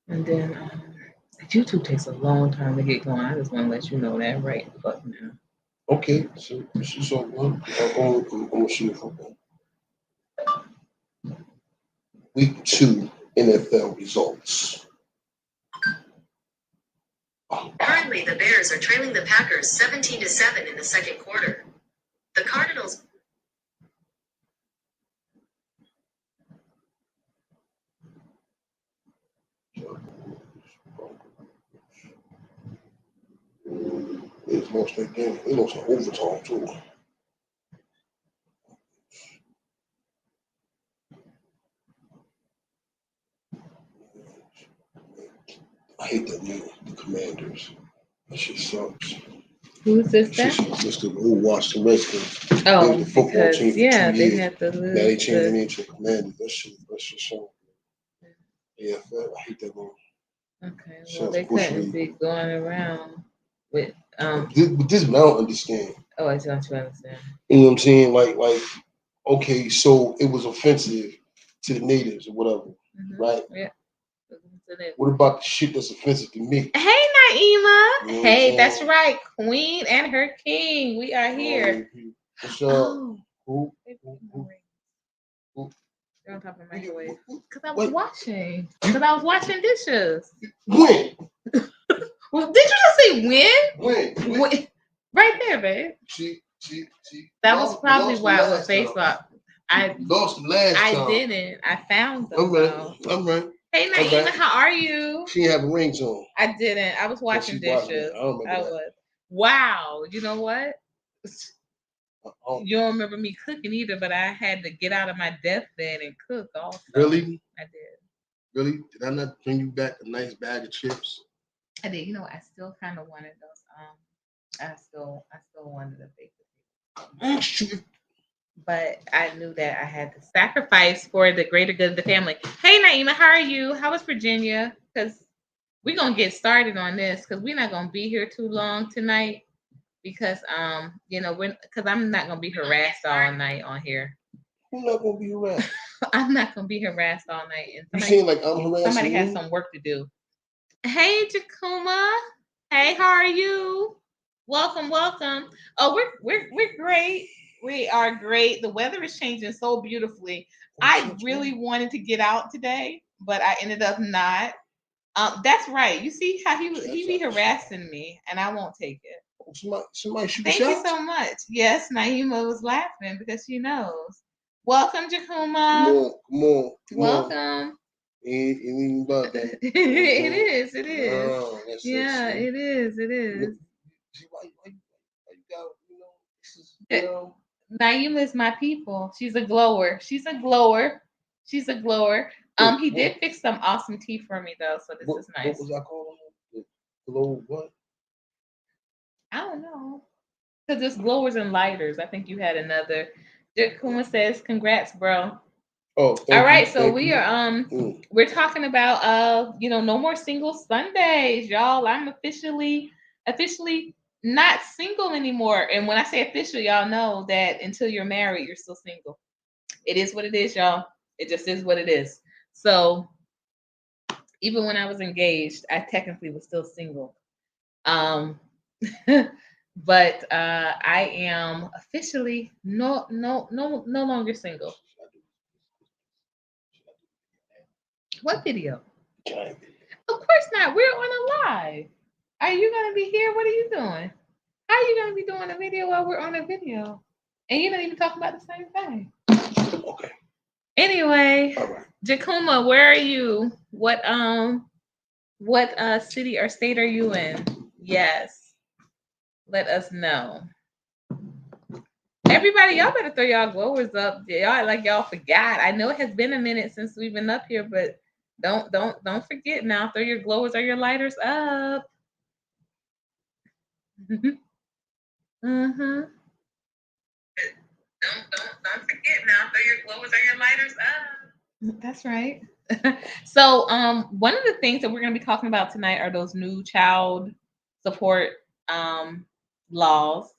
And then YouTube takes a long time to get going. I just want to let you know that right fuck now. Okay, so I'm gonna see if week 2 NFL results. Currently, the Bears are trailing the Packers 17-7 in the second quarter. The Cardinals. They lost that game. They lost in overtime too. I hate that name, the Commanders. That shit sucks. Who's this? It's the old Washington Redskins. Oh, the football team for 2 years. They had to lose. Now they changed their name to Commanders. That shit sucks. Yeah, I hate that name. Okay, well they couldn't be going around with This I don't understand. Oh, I don't you understand. You know what I'm saying? Like, okay, so it was offensive to the natives or whatever, right? Yeah. What about the shit that's offensive to me? Hey, Naima. You know hey, that's right. Queen and her king. We are here. What's up? Who? They're on top of the microwave. Because I was watching. Because I was washing dishes. When? Well, did you just say when? When? Right there, babe. See. That was probably why it was Facebook. I lost the last time. I didn't. I found them. I'm right. Hey, Naima, how are you? She didn't have rings on. I didn't. I was washing dishes. I was. Wow. You know what? You don't remember me cooking either, but I had to get out of my deathbed and cook also. Really? I did. Really? Did I not bring you back a nice bag of chips? I did. You know, I still kind of wanted those. I still wanted a baked potato. But I knew that I had to sacrifice for the greater good of the family. Hey, Naima, how are you? How was Virginia? Because we're gonna get started on this because we're not gonna be here too long tonight. Because because I'm not gonna be harassed all night on here. Who's not gonna be harassed? I'm not gonna be harassed all night. And you seem like I'm harassing somebody has some work to do. Hey, Jakuma. Hey, how are you? Welcome. Oh, we're great. We are great. The weather is changing so beautifully. I really wanted to get out today, but I ended up not. That's right. You see how he be harassing me, and I won't take it. Somebody shoot Thank you so much. Yes, Naima was laughing because she knows. Welcome, Jakuma. Come on. Welcome. It ain't about that. It is. It is. See why you got, this is, Naima is my people. She's a glower. He did fix some awesome tea for me though, so this is nice. What was I calling him? Glow what? I don't know. Because it's glowers and lighters. I think you had another. Jakuma says, "Congrats, bro." Oh, all right. So we are we're talking about no more single Sundays, y'all. I'm officially not single anymore. And when I say official, y'all know that until you're married, you're still single. It is what it is, y'all. It just is what it is. So even when I was engaged, I technically was still single. But I am officially no longer single. What video? Giant video. Of course not. We're on a live. Are you gonna be here? What are you doing? How are you gonna be doing a video while we're on a video? And you're not even talking about the same thing. Okay. Anyway, Jakuma, where are you? What city or state are you in? Yes. Let us know. Everybody, y'all better throw y'all glowers up. Y'all like y'all forgot. I know it has been a minute since we've been up here, but don't forget now. Throw your glowers or your lighters up. Don't forget now. Throw your glowers or your lighters up. That's right. So one of the things that we're going to be talking about tonight are those new child support laws.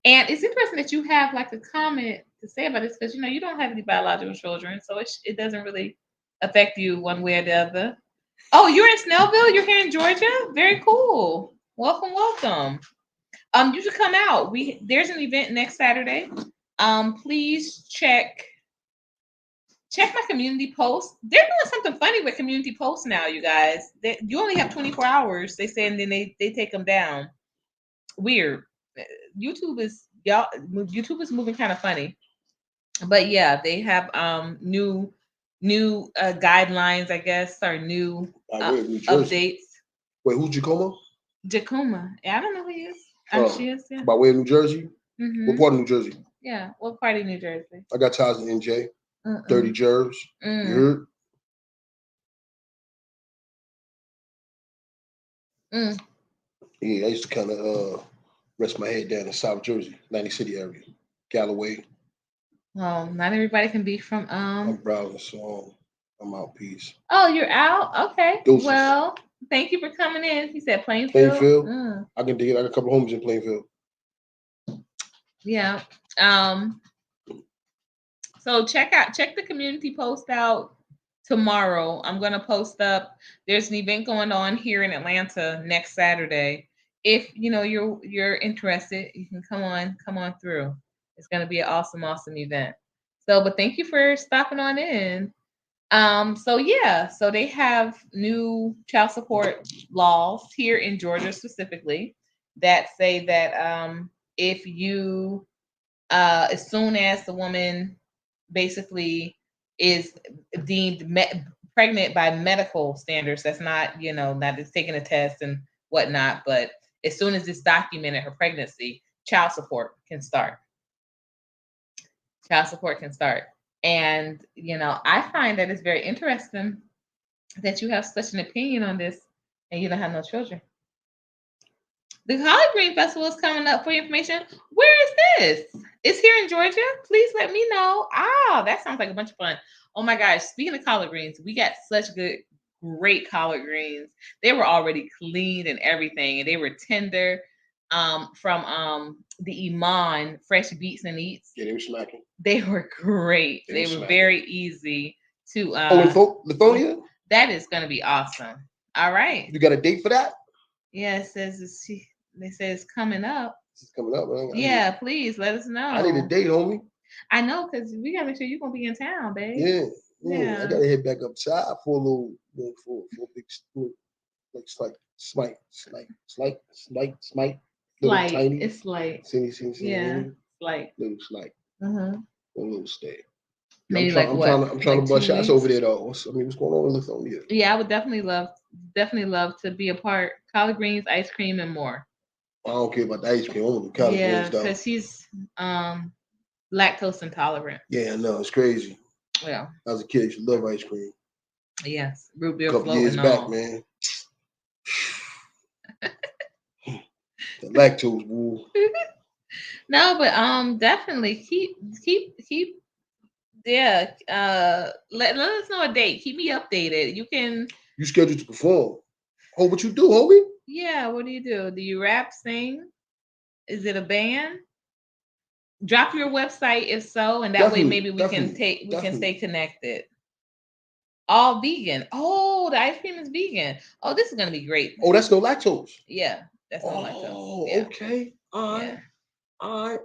And it's interesting that you have like a comment to say about this because you don't have any biological children, so it doesn't really affect you one way or the other. Oh, you're in Snellville? You're here in Georgia? Very cool. Welcome, welcome. You should come out. There's an event next Saturday. Please check my community post. They're doing something funny with community posts now, you guys. You only have 24 hours, they say, and then they take them down. Weird. YouTube is moving kind of funny. But yeah, they have new guidelines, I guess, or new updates. Wait, who's Jacoma? Jacoma. I don't know who he is. She is, yeah. By way of New Jersey? Mm-hmm. What part of New Jersey? Yeah, what part of New Jersey? I got ties in NJ. 30 Jerbs. You heard? Yeah, I used to kind of rest my head down in South Jersey, Atlantic City area, Galloway. Well, not everybody can be from. I'm browsing, so I'm out. Peace. Oh, you're out. Okay. Deuces. Well, thank you for coming in. He said Plainfield. I can dig it. I got a couple homies in Plainfield. Yeah. So check the community post out tomorrow. I'm gonna post up. There's an event going on here in Atlanta next Saturday. If you're interested, you can come on through. It's gonna be an awesome event. So, but thank you for stopping on in. So they have new child support laws here in Georgia specifically that say that if you as soon as the woman basically is deemed pregnant by medical standards, that's not not just taking a test and whatnot, but as soon as it's documented her pregnancy, child support can start. And I find that it's very interesting that you have such an opinion on this and you don't have no children. The Collard Green Festival is coming up. For your information, where is this? It's here in Georgia. Please let me know. That sounds like a bunch of fun. Oh my gosh, speaking of collard greens, we got such great collard greens. They were already cleaned and everything, and they were tender from the Iman Fresh Beats and Eats. Yeah, they were smacking. They were great. They were very easy to Lithonia? That is going to be awesome. All right. You got a date for that? Yeah, it says it's coming up. It's coming up, man. Yeah, please let us know. I need a date, homie. I know, because we gotta make sure you're gonna be in town, babe. Yeah. I gotta head back upside for a little for a big slight. Little tiny. It's slight. See. Yeah, slight. Little slight. A little stay. Maybe I'm trying to bust shots over there though. I mean, what's going on in Lithonia? Yeah, I would definitely love to be a part. Collard greens, ice cream, and more. I don't care about the ice cream. I want the collard greens though. Because he's lactose intolerant. Yeah, I know, it's crazy. Yeah. As a kid, I used to love ice cream. Yes, root beer. A couple years back, man. The lactose, woo. No, but definitely keep. Yeah, let us know a date. Keep me updated. You scheduled to perform. Oh, what you do, homie? Yeah, what do you do? Do you rap, sing? Is it a band? Drop your website if so, and that way maybe we can stay connected. All vegan. Oh, the ice cream is vegan. Oh, this is gonna be great. Oh, that's no lactose. Yeah, that's no lactose. Oh, yeah. Okay. All right.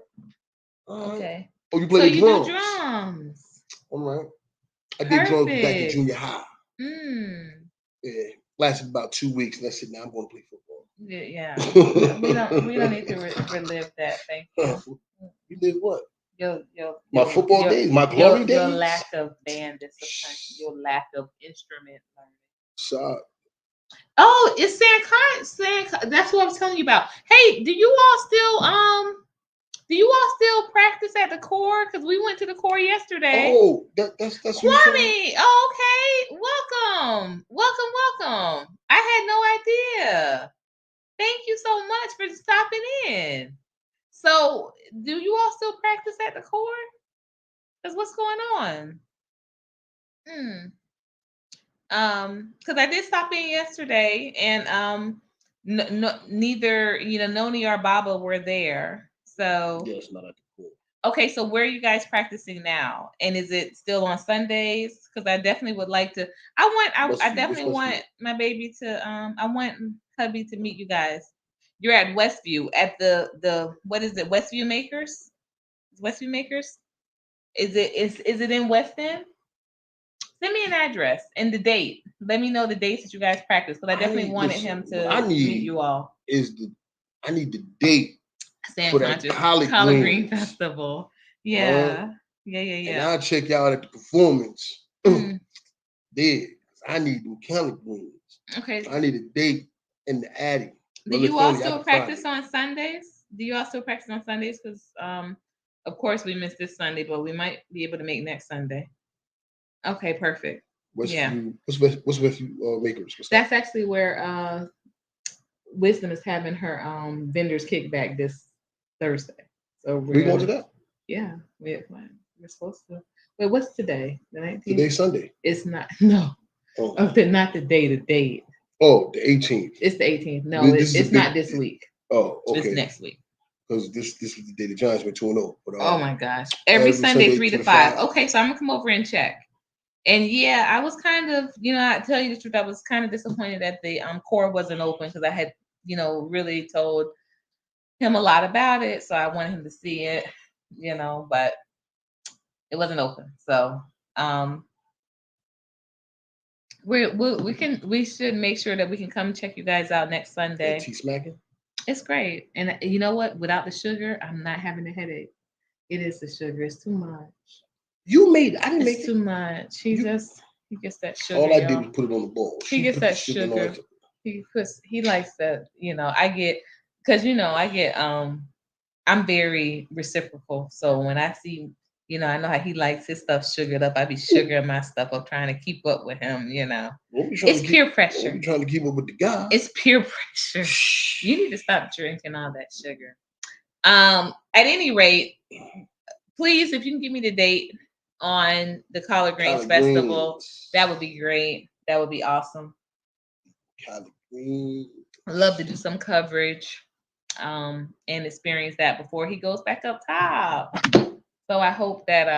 Okay. Oh, you play the drums? Do drums. All right. I did drums back in junior high. Yeah, lasted about 2 weeks. And I said, "Now I'm going to play football." Yeah. we don't need to relive that. Thank you. You did what? My football days, my glory days. Your lack of band discipline, your lack of instrument learning. Sorry. Oh, it's San. That's what I was telling you about. Hey, do you all still practice at the core? Because we went to the core yesterday. Oh, that's Kwame. Oh, okay. Welcome. I had no idea. Thank you so much for stopping in. So, do you all still practice at the core? Because what's going on? Because I did stop in yesterday, and neither Noni or Baba were there. So yeah, it's not at the core. Okay, so where are you guys practicing now? And is it still on Sundays? Because I definitely would like to. I definitely want my baby to. I want hubby to meet you guys. You're at Westview at the what is it? Westview Makers. Westview Makers. Is it in West End? Send me an address and the date. Let me know the dates that you guys practice because I definitely wanted him to meet you all. I need the date for that Collard Green Festival. Yeah. And I'll check y'all at the performance. There. I need them collard greens. Okay. I need a date in the attic. Do you all still practice on Sundays? Do you all still practice on Sundays? Because of course we missed this Sunday, but we might be able to make next Sunday. Okay, perfect. What's with you Makers? That's actually where Wisdom is having her vendors kickback this Thursday. So we're going to that? Yeah, we had planned. We're supposed to. Wait, what's today? The 19th? Today's Sunday. It's not. No. Oh, not the day. The date. Oh, the 18th. It's the 18th. No, it's not this week. Oh, okay. It's next week. Because this is the day the Giants went 2-0. Oh my gosh! Every Sunday 3 to 5. Okay, so I'm gonna come over and check. And yeah, I was kind of, I tell you the truth, I was kind of disappointed that the core wasn't open because I had, really told him a lot about it. So I wanted him to see it, but it wasn't open. So we should make sure that we can come check you guys out next Sunday. Tea smacking? It's great. And you know what? Without the sugar, I'm not having a headache. It is the sugar. It's too much. You made it. I didn't make it. Too much. He gets that sugar. All I did was put it on the bowl. He gets that sugar. He likes that, I get, because I'm very reciprocal. So when I see, I know how he likes his stuff sugared up. I be sugaring my stuff up, trying to keep up with him, It's peer pressure. I'm trying to keep up with the guy. It's peer pressure. You need to stop drinking all that sugar. At any rate, please, if you can give me the date on the Collard Greens Festival, that would be great. That would be awesome. Collard Greens. I'd love to do some coverage and experience that before he goes back up top. So I hope that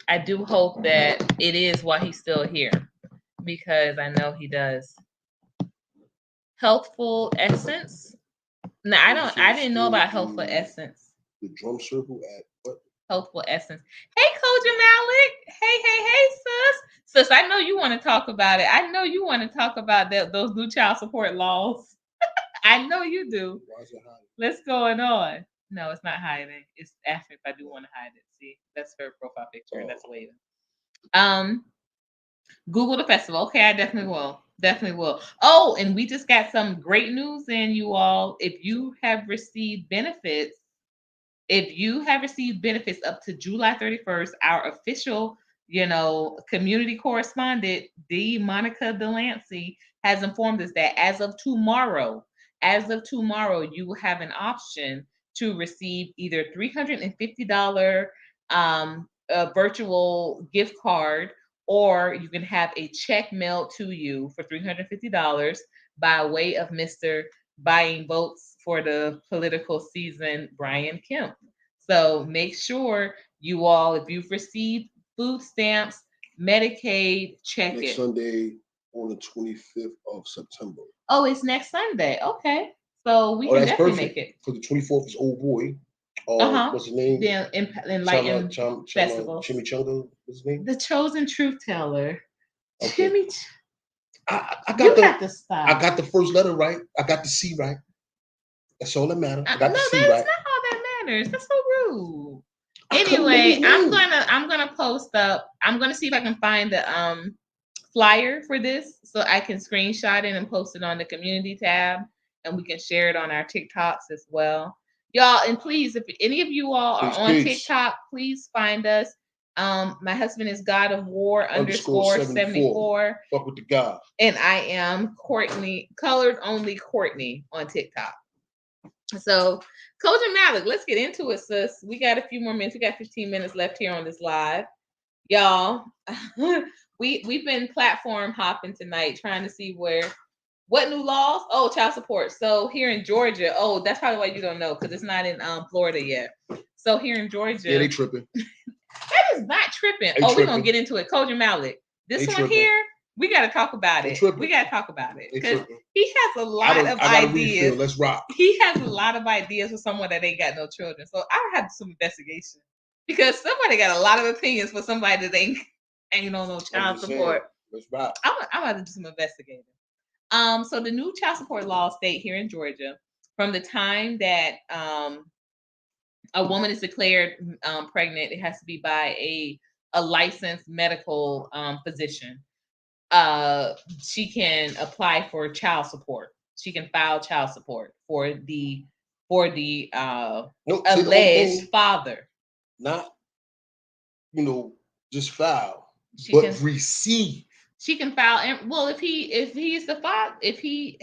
I do hope that it is while he's still here, because I know he does. Healthful Essence. No, I didn't know about Healthful Essence. The drum circle at what? Healthful Essence. Hey, Coach Malik. Hey, sis. I know you want to talk about it. I know you want to talk about those new child support laws. I know you do. Why is it hiding? What's going on? No, it's not hiding. It's asking if I do want to hide it. See, that's her profile picture. That's waving. Google the festival. Okay, I definitely will. Definitely will. Oh, and we just got some great news in, you all. If you have received benefits up to July 31st, our official, community correspondent, Monica Delancey, has informed us that as of tomorrow, you will have an option to receive either $350 virtual gift card, or you can have a check mailed to you for $350 by way of Mr. Buying Votes for the Political Season, Brian Kemp. So make sure you all, if you've received food stamps, Medicaid, check next it. Sunday on the 25th of September. Oh, it's next Sunday. Okay. So we can definitely make it. For the 24th is Old Boy. What's his name? The Enlightened Festival. Chimichanga, what's his name? The Chosen Truth Teller. Okay. I got to stop. I got the first letter right. I got the C right. That's all that matters. I got the C right. That's not all that matters. That's so rude. Anyway, I'm gonna post up. I'm gonna see if I can find the flyer for this so I can screenshot it and post it on the community tab, and we can share it on our TikToks as well. Y'all, and please, if any of you all are on TikTok, please find us. My husband is God of War _74. Fuck with the God. And I am Courtney, Colored Only Courtney on TikTok. So, Coach Malik, let's get into it, sis. We got a few more minutes. We got 15 minutes left here on this live. Y'all, we've been platform hopping tonight, trying to see where What new laws? Oh, child support. So here in Georgia, oh, that's probably why you don't know because it's not in Florida yet. So here in Georgia, Yeah, they tripping. That is not tripping. We're gonna get into it. Koji Malik. This one here, we gotta talk about it. We gotta talk about it because he has a lot of ideas. Let's rock. He has a lot of ideas for someone that ain't got no children. So I have some investigation because somebody got a lot of opinions for somebody that ain't on no child support. Let's rock. I'm about to do some investigating. So the new child support law state here in Georgia, from the time that a woman is declared pregnant, it has to be by a licensed medical physician. She can apply for child support. She can file child support for the alleged father. Not, just file, but receive. She can file, and well, if he's the father, if he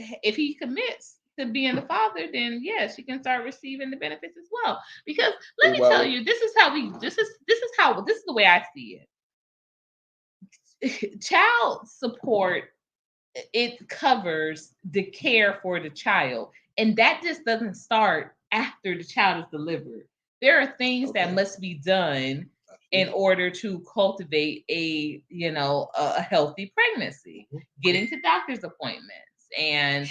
commits to being the father, then yes, she can start receiving the benefits as well. Because let me tell you, this is the way I see it. Child support, it covers the care for the child, and that just doesn't start after the child is delivered. There are things that must be done in order to cultivate a healthy pregnancy, getting to doctor's appointments, and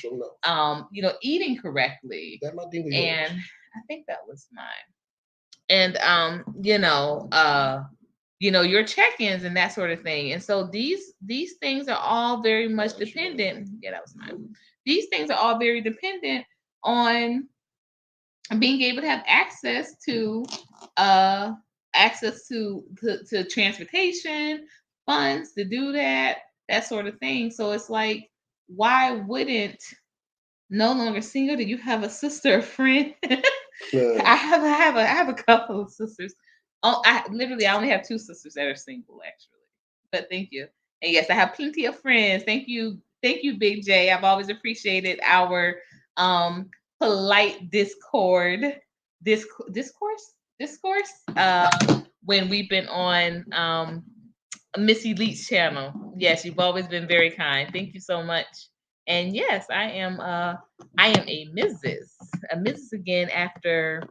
eating correctly. And I think that was mine. And your check-ins and that sort of thing. And so these things are all very much dependent. Yeah, that was mine. These things are all very dependent on being able to have access to transportation funds to do that sort of thing. So it's like, why wouldn't no longer single? Do you have a sister or friend? Yeah. I have a couple of sisters. Oh, I only have 2 sisters that are single, actually. But thank you. And yes, I have plenty of friends. Thank you, Big J. I've always appreciated our polite discourse when we've been on Missy Leach channel. Yes, you've always been very kind. Thank you so much. And yes, I am a Mrs. again after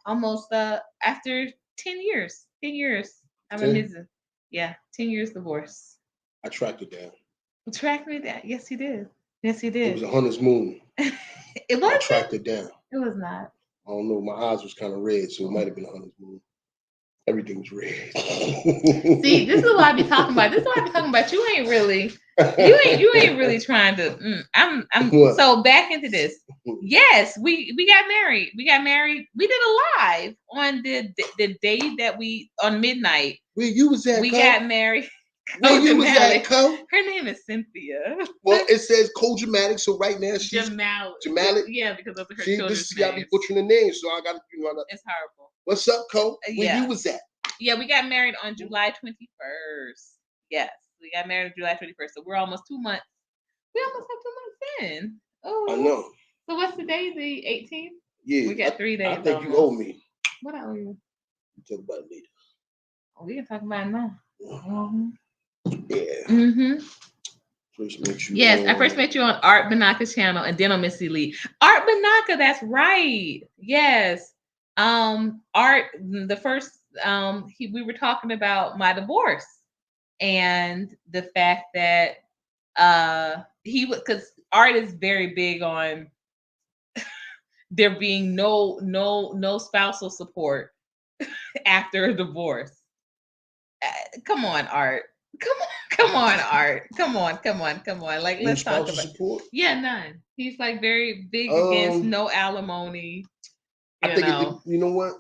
almost after 10 years. 10 years. I'm 10? A Mrs. Yeah, 10 years divorce. I tracked it down. Tracked me down. Yes, he did. Yes, he did. It was a hunter's moon. It was. I tracked it down. It was not. I don't know. My eyes was kind of red, so it might have been a hunter's moon. Everything was red. See, this is what I be talking about. You ain't really. You ain't really trying to. I'm. What? So back into this. Yes, we got married. We did a live on the day that on midnight. Where you was at? We got married. Where you was at, Co? Her name is Cynthia. Well, it says Kojamatic, so right now she's Jamalik. Yeah, because of her children's names. I be butchering the name, so I got to. It's horrible. What's up, Co? Where you was at? Yeah, we got married on July 21st. Yes, we got married on July 21st. So we're almost 2 months. We almost have 2 months in. Oh, I know. So what's the day? The 18th? Yeah. We got 3 days. I think you owe me. What I owe you? We'll talk about it later. Oh, we can talk about it now. Mm-hmm. Yeah. Mm-hmm. First met you. Yes, I first met you on Art Banaka's channel and then on Missy Lee. Art Banaka, that's right. Yes. Art, the first we were talking about my divorce and the fact that because Art is very big on there being no spousal support after a divorce. Come on, Art. Come on, Art. Come on. Like, let's talk about support? Yeah, none. He's like very big against no alimony. I think you know what?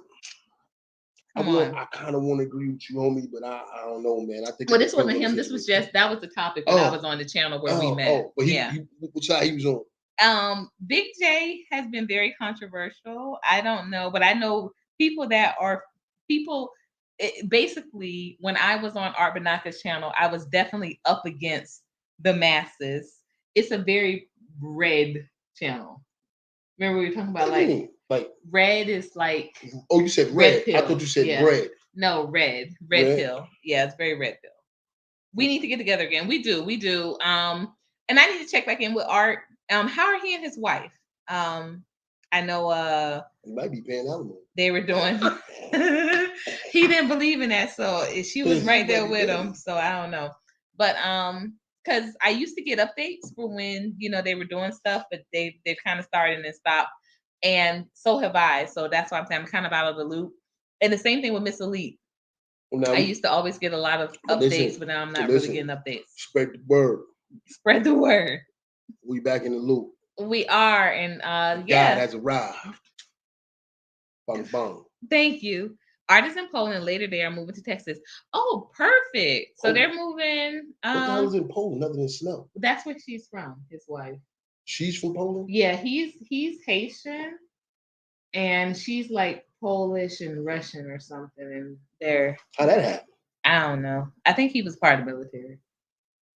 I kind of want to agree with you, homie, but I don't know, man. I think. Well, this wasn't him. This was that was the topic when I was on the channel where we met. But which side he was on? Big J has been very controversial. I don't know, but I know people that are people. Basically, when I was on Art Banaka's channel, I was definitely up against the masses. It's a very red channel. Remember we were talking about like red is like. Oh, you said red. I thought you said red. No, red pill. Yeah, it's very red pill. We need to get together again. We do. And I need to check back in with Art. How are he and his wife? I know You might be paying alimony. they were doing he didn't believe in that, so she was right there with him. So I don't know. But because I used to get updates for when they were doing stuff, but they're kind of starting and stopped. And so have I. So that's why I'm saying I'm kind of out of the loop. And the same thing with Miss Elite. I used to always get a lot of updates, but now I'm not really getting updates. Spread the word. Spread the word. We back in the loop. We are, and God has arrived. Bang, bang. Thank you. Artists in Poland later they are moving to Texas. Oh, perfect. So they're moving. What the hell is in Poland other than snow? That's where she's from, his wife. She's from Poland? Yeah, he's Haitian, and she's like Polish and Russian or something. And they're how that happened? I don't know. I think he was part of the military.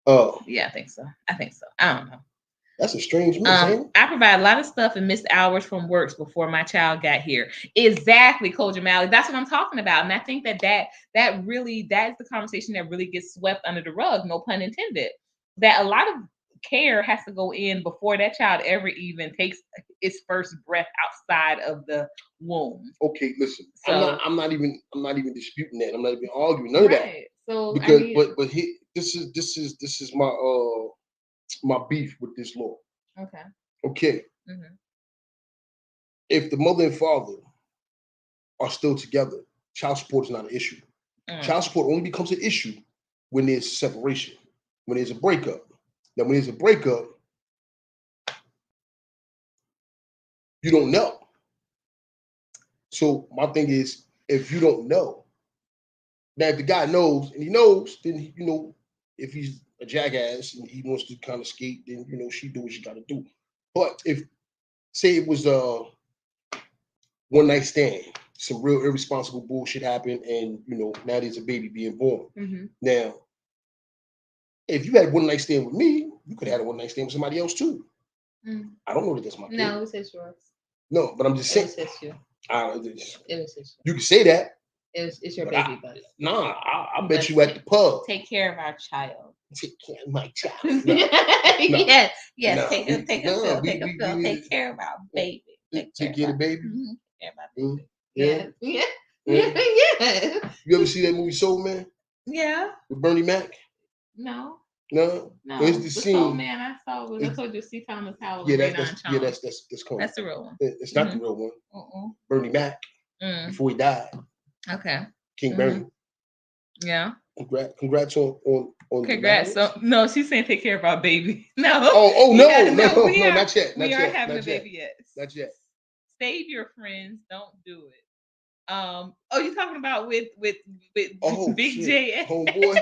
Oh. Yeah, I think so. I don't know. That's a strange mix, ain't it? I provide a lot of stuff and missed hours from works before my child got here. Exactly, Cole Jamali. That's what I'm talking about. And I think that's the conversation that really gets swept under the rug, no pun intended. That a lot of care has to go in before that child ever even takes its first breath outside of the womb. Okay, listen. So, I'm not even disputing that. I'm not even arguing none of that. So because this is my beef with this law. Okay. Mm-hmm. If the mother and father are still together, child support is not an issue. Child support only becomes an issue when there's separation, when there's a breakup. Now, when there's a breakup, you don't know. So my thing is, if you don't know, now if the guy knows and he knows, then if he's a jackass and he wants to kind of skate, then she do what she got to do. But if say it was a one night stand, some real irresponsible bullshit happened, and now there's a baby being born. Mm-hmm. Now, if you had one night stand with me, you could have had a one night stand with somebody else too. Mm. I don't know that that's my kid. No, it was his yours. No, but I'm just saying. It was his It was his you can say that. It's your baby, but nah, I bet you at the pub. Take care of our child. Take care of my child. No. Yes. Take a pill. Take care of our baby. Take care of the baby. Mm-hmm. Take care of our baby. Yeah. You ever see that movie Soul Man? Yeah. With Bernie Mac? No. It's the scene. Soul Man I saw was I told you C. Thomas Howell. That's cool. That's the real one. It's not the real one. Bernie Mac before he died. Okay. King Bernie. Yeah. Congrats on congrats. So no, she's saying take care of our baby. No. No, not yet. We aren't having a baby yet. Not yet. Save your friends. Don't do it. You're talking about with Big J. Homeboy.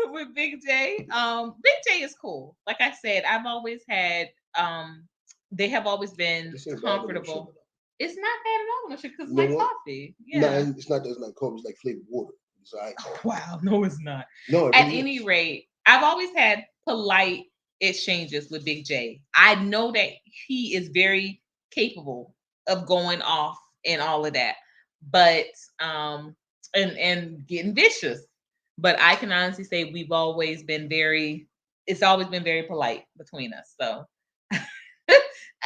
With Big J. Big J is cool. Like I said, I've always had they have always been comfortable. It's not bad at all because it's like coffee. Yeah. No, it's not coffee, it's like flavored water. Wow, no, it's not. No, at any rate, I've always had polite exchanges with Big J. I know that he is very capable of going off and all of that, but and getting vicious. But I can honestly say it's always been very polite between us. So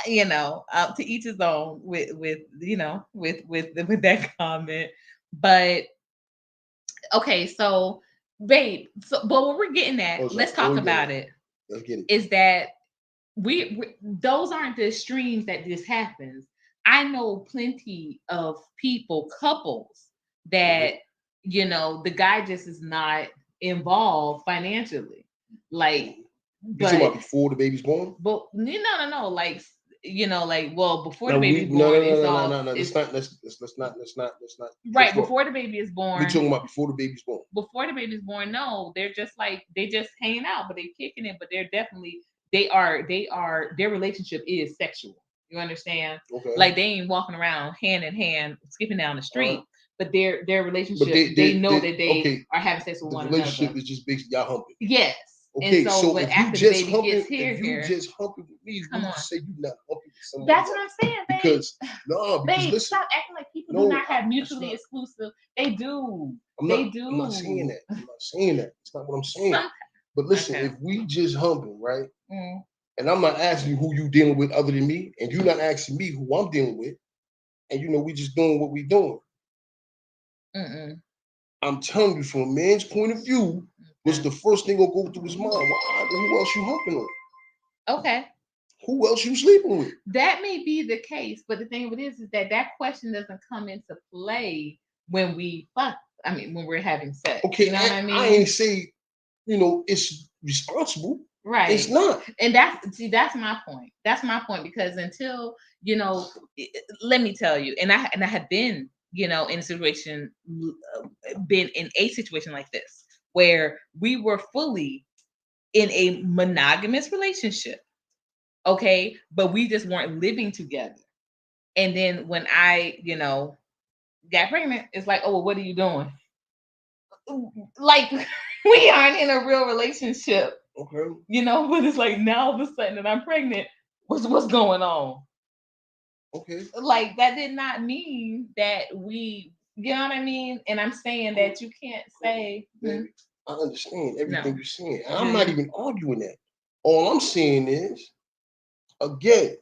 to each his own with that comment. But okay, so babe, but what we're getting at, let's talk about it. Let's get it. Is that we those aren't the extremes that this happens. I know plenty of couples that the guy just is not involved financially. Like, you talking about before the baby's born? But no. Like, before the baby's born, no. Let's not. Right before the baby is born. We're talking about before the baby's born. Before the baby's born, no, they're just hanging out, but they're kicking it. But they're definitely their relationship is sexual. You understand? Okay. Like they ain't walking around hand in hand, skipping down the street. But their relationship, they know that they are having sex with one another. The relationship is just basically y'all humping. Yes. Okay, and so but if after you the baby humping, gets here, you just humping with me, come on. Say you not humping with someone. That's what I'm saying, babe. Because listen, stop acting like people people No, do not have that's mutually not- exclusive. They do. I'm They not, do. I'm not saying that. I'm not saying that. It's not what I'm saying. Some- But listen, Okay. if we just humping, right? Mm, And I'm not asking you who you dealing with other than me, and you're not asking me who I'm dealing with, and we just doing what we doing. mm-mm. I'm telling you, from a man's point of view, what's the first thing gonna go through his mind? Well, who else you humping on? Okay. Who else you sleeping with? That may be the case, but the thing of it is that that question doesn't come into play when we fuck. I mean, when we're having sex. Okay, You know what I mean? I ain't say, it's responsible. Right. It's not. And that's my point. That's my point, because until, let me tell you, and I have been, in a situation, been in a situation like this where we were fully in a monogamous relationship. Okay, but we just weren't living together. And then when I, got pregnant, it's like, oh, well, what are you doing? Like, we aren't in a real relationship. Okay. But it's like, now all of a sudden that I'm pregnant, what's going on? Okay. Like, that did not mean that we, you know what I mean? And I'm saying that you can't say, Baby, I understand everything No. you're saying. And I'm not even arguing that. All I'm saying is, again,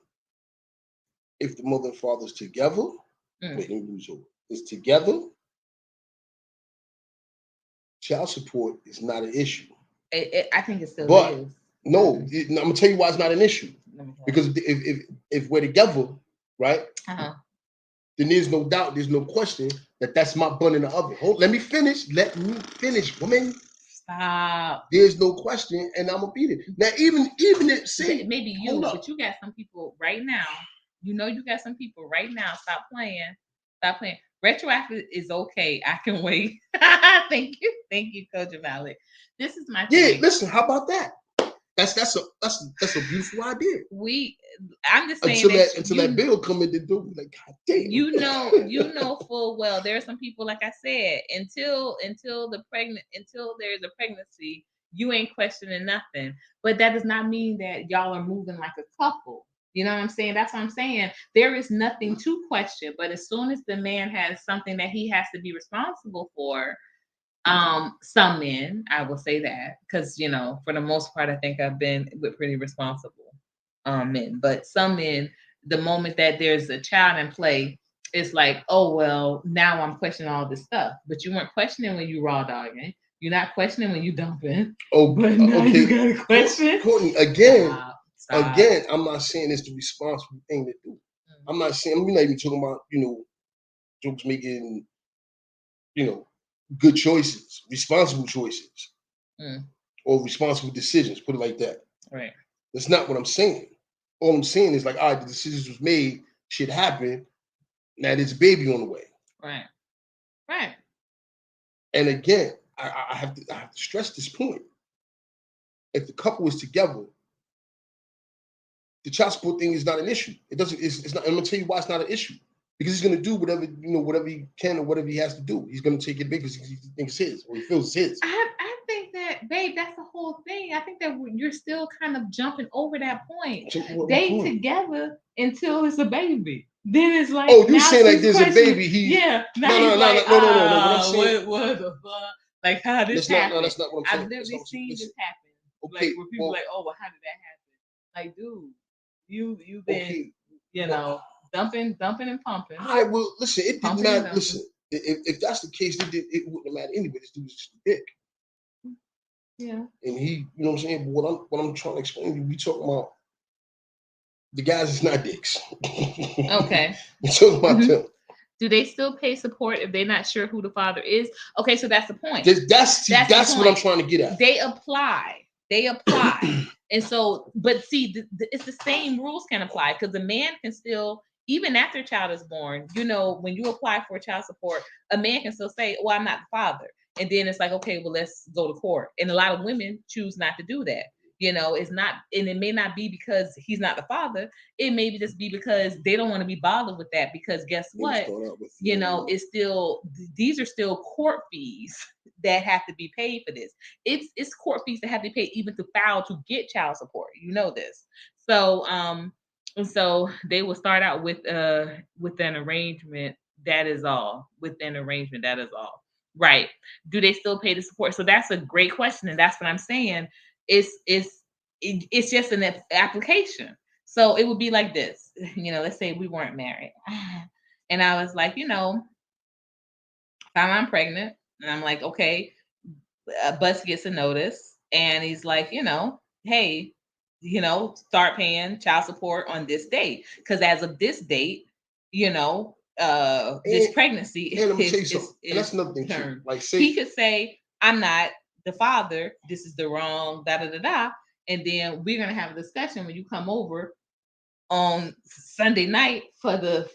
if the mother and father's together, wait, let me lose over. Is together, child support is not an issue. I think it still But is. no, I'm gonna tell you why it's not an issue. Because if we're together, right? Uh-huh. Then there's no doubt, there's no question that that's my bun in the oven. Let me finish. Let me finish, woman. Stop. There's no question, and I'm gonna beat it. Now, even if say maybe you, but you got some people right now. You got some people right now. Stop playing. Stop playing. Retroactive is okay. I can wait. Thank you, Coach Malik. This is my thing. Yeah, listen. How about that? That's a beautiful idea. I'm just saying until that bill come in the door, like, God damn. You know full well there are some people, like I said, until there's a pregnancy, you ain't questioning nothing. But that does not mean that y'all are moving like a couple. You know what I'm saying? That's what I'm saying. There is nothing to question. But as soon as the man has something that he has to be responsible for, some men, I will say that, because for the most part, I think I've been with pretty responsible men. But some men, the moment that there's a child in play, it's like, oh well, now I'm questioning all this stuff. But you weren't questioning when you raw dogging. You're not questioning when you dumping. Oh, but now okay. You got a question. Courtney, again, Stop. I'm not saying it's the responsible thing to do. I'm not saying, we're not even talking about, jokes making, good choices, responsible choices, or responsible decisions, put it like that. Right. That's not what I'm saying. All I'm saying is, like, all right, the decisions was made, shit happened, now there's a baby on the way. Right. Right. And again, I have to stress this point. If the couple is together, the child support thing is not an issue. It's not. I'm gonna tell you why it's not an issue. Because he's gonna do whatever he can or whatever he has to do. He's gonna take it big because he thinks it's his, or he feels it's his. I think that, babe, that's the whole thing. I think that you're still kind of jumping over that point. They together until it's a baby. Then it's like, oh, you saying like there's a baby? No. What the fuck? Like, how this happened? No, that's not what I'm saying. I've literally seen this happen. Okay, like, where people like, oh, well, how did that happen? Like, dude, you've been, dumping and pumping. All right, well, listen, it didn't matter. Listen, if that's the case, it wouldn't matter anyway. This dude was just a dick. Yeah. And he, you know what I'm saying? But what I'm trying to explain to you, we talking about the guys is not dicks. Okay. We talking about them. Do they still pay support if they're not sure who the father is? Okay, so that's the point. That's what I'm trying to get at. They apply. And so, but see, it's the same rules can apply, because the man can still, even after a child is born, when you apply for child support, a man can still say, well, I'm not the father. And then it's like, okay, well, let's go to court. And a lot of women choose not to do that. It's not, and it may not be because he's not the father. It may just be because they don't want to be bothered with that, because guess what? It's still, these are still court fees that have to be paid for this. It's court fees that have to be paid even to file to get child support. This. So, so they will start out with an arrangement That is all. Within arrangement, that is all. Right. Do they still pay the support? So that's a great question. And that's what I'm saying. It's just an application. So it would be like this. Let's say we weren't married. And I was like, I'm pregnant. And I'm like, okay, Bus gets a notice. And he's like, hey, start paying child support on this date. Because as of this date, this And, pregnancy and I'm gonna tell you is something. And that's another thing too. termed. Like He say could say, I'm not the father. This is the wrong da da da da. And then we're gonna have a discussion when you come over on Sunday night for the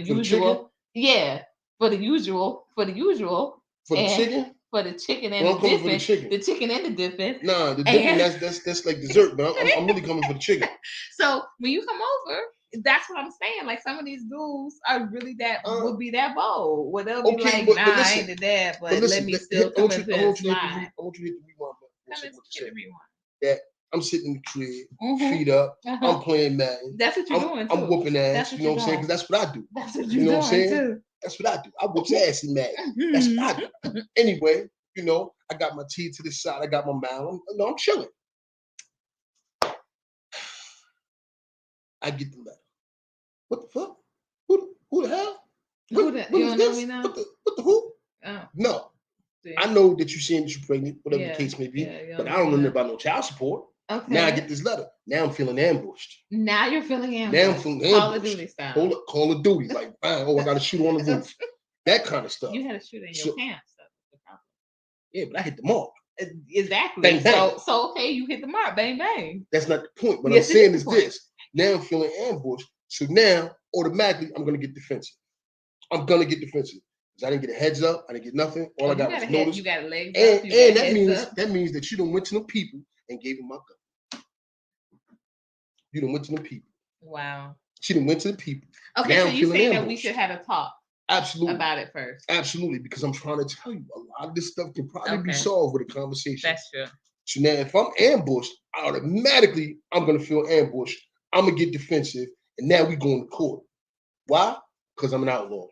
usual. Yeah, for the usual. for the And chicken. for the chicken Well, and I'm the coming for the dipping. chicken. The chicken and the dipping. Nah, the dipping And- that's like dessert, but I'm really coming for the chicken. So when you come over, that's what I'm saying. Like some of these dudes are really would be that bold. Where they'll be Okay, like, but nah, I listen, ain't the dad, but listen, let me still come into I and want you to hit slide. the rewind button. Come Say and what you hit said. the rewind. I'm sitting in the crib, Mhm. feet up. Uh-huh. I'm playing Madden. That's what you're doing too. I'm whooping ass. That's what You know you're what I'm saying? doing. Because that's what I do. That's what You you're know what I'm doing saying? too. That's what I do. I whoop ass in Madden. That's what I do. Anyway, I got my tea to the side. I got my mouth. I'm chilling. I get the letter. What the fuck? Who the hell? Who What the- is you don't know this? me now? What the who? Oh, No. see. I know that you're saying that you're pregnant, whatever Yeah, the case may be, yeah, you but don't I don't know know that. about no child support. Okay. Now I get this letter. Now I'm feeling ambushed. Now you're feeling Now I'm ambushed. feeling Call of ambushed. Duty style. Call of Duty. Like, oh, I got to shoot on the roof. That kind of stuff. You had a shooter in your So- pants. Yeah, but I hit the mark. Exactly. Bang, bang. So okay, you hit the mark. Bang bang. That's not the point. What Yes, I'm it saying is is the point. this. Now I'm feeling ambushed. So now, automatically, I'm going to get defensive. I'm going to get defensive. Because I didn't get a heads up. I didn't get nothing. All I got was notice. You got legs And, up. You and got that heads means that you done went to them people and gave them my gun. You done went to them people. Wow. She done went to the people. Okay, Now so I'm you feeling saying that we ambushed. should have a talk Absolutely. about it first. Absolutely, because I'm trying to tell you, a lot of this stuff can probably be Okay. solved with a conversation. That's true. So now, if I'm ambushed, automatically I'm gonna feel ambushed. I'm gonna get defensive, and now we going to court. Why? Because I'm an outlaw.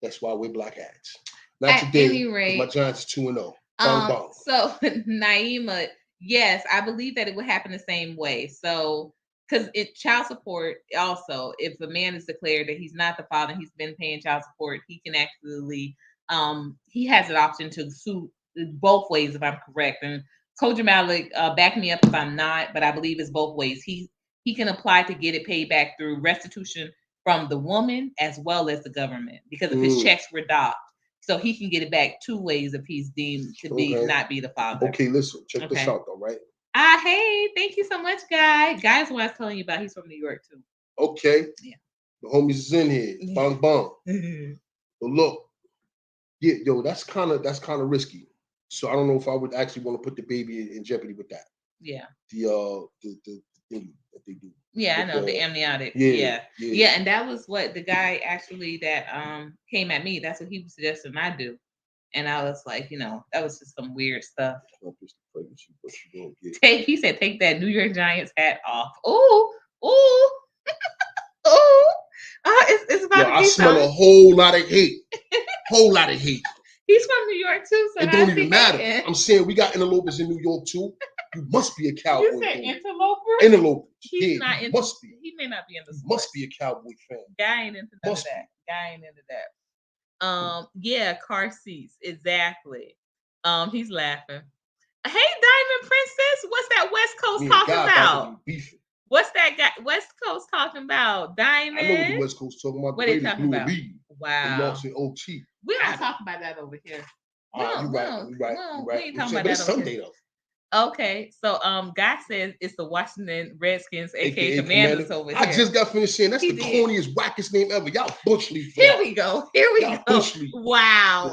That's why I wear black hats. Not At today. any 'Cause rate, my Giants are 2-0. Bang, bang. So Naima, yes, I believe that it would happen the same way. So because child support also, if a man is declared that he's not the father, he's been paying child support, he can actually he has an option to sue both ways if I'm correct. And Coach Malik, back me up if I'm not, but I believe it's both ways. He can apply to get it paid back through restitution from the woman as well as the government because if his checks were docked. So he can get it back two ways if he's deemed to be not be the father. Okay, listen, check this out though, right? Hey, thank you so much, Guy. Guy's what I was telling you about. He's from New York too. Okay. Yeah. The homies is in here. Bang bang. But look, yeah, yo, that's kind of risky. So I don't know if I would actually want to put the baby in jeopardy with that. Yeah. The thing that they do. Yeah, I know the amniotic. Yeah. And that was what the guy actually that came at me. That's what he was suggesting I do. And I was like, that was just some weird stuff. He said, take that New York Giants hat off. Ooh. It's about to be I smell a whole lot of hate. Whole lot of hate. He's from New York too, so it don't even matter. I'm saying we got interlopers in New York too. You must be a cowboy. You said interloper? Interloper. He's not into. Must be. He may not be into. Must be a cowboy fan. Guy ain't into none of that. Guy ain't into that. Yeah, car seats exactly. He's laughing. Hey, Diamond Princess, what's that West Coast talking about? What's that guy West Coast talking about? Diamond. I know what the West Coast talking about. What they talking about? Wow. They lost in OT. We don't talk about that over here. You're right. We ain't talking about that over here. Okay, so Guy says it's the Washington Redskins, aka Commanders over here. I just got finished saying that's the corniest, wackest name ever. Y'all Bush League. Here we go. Bush League. Wow.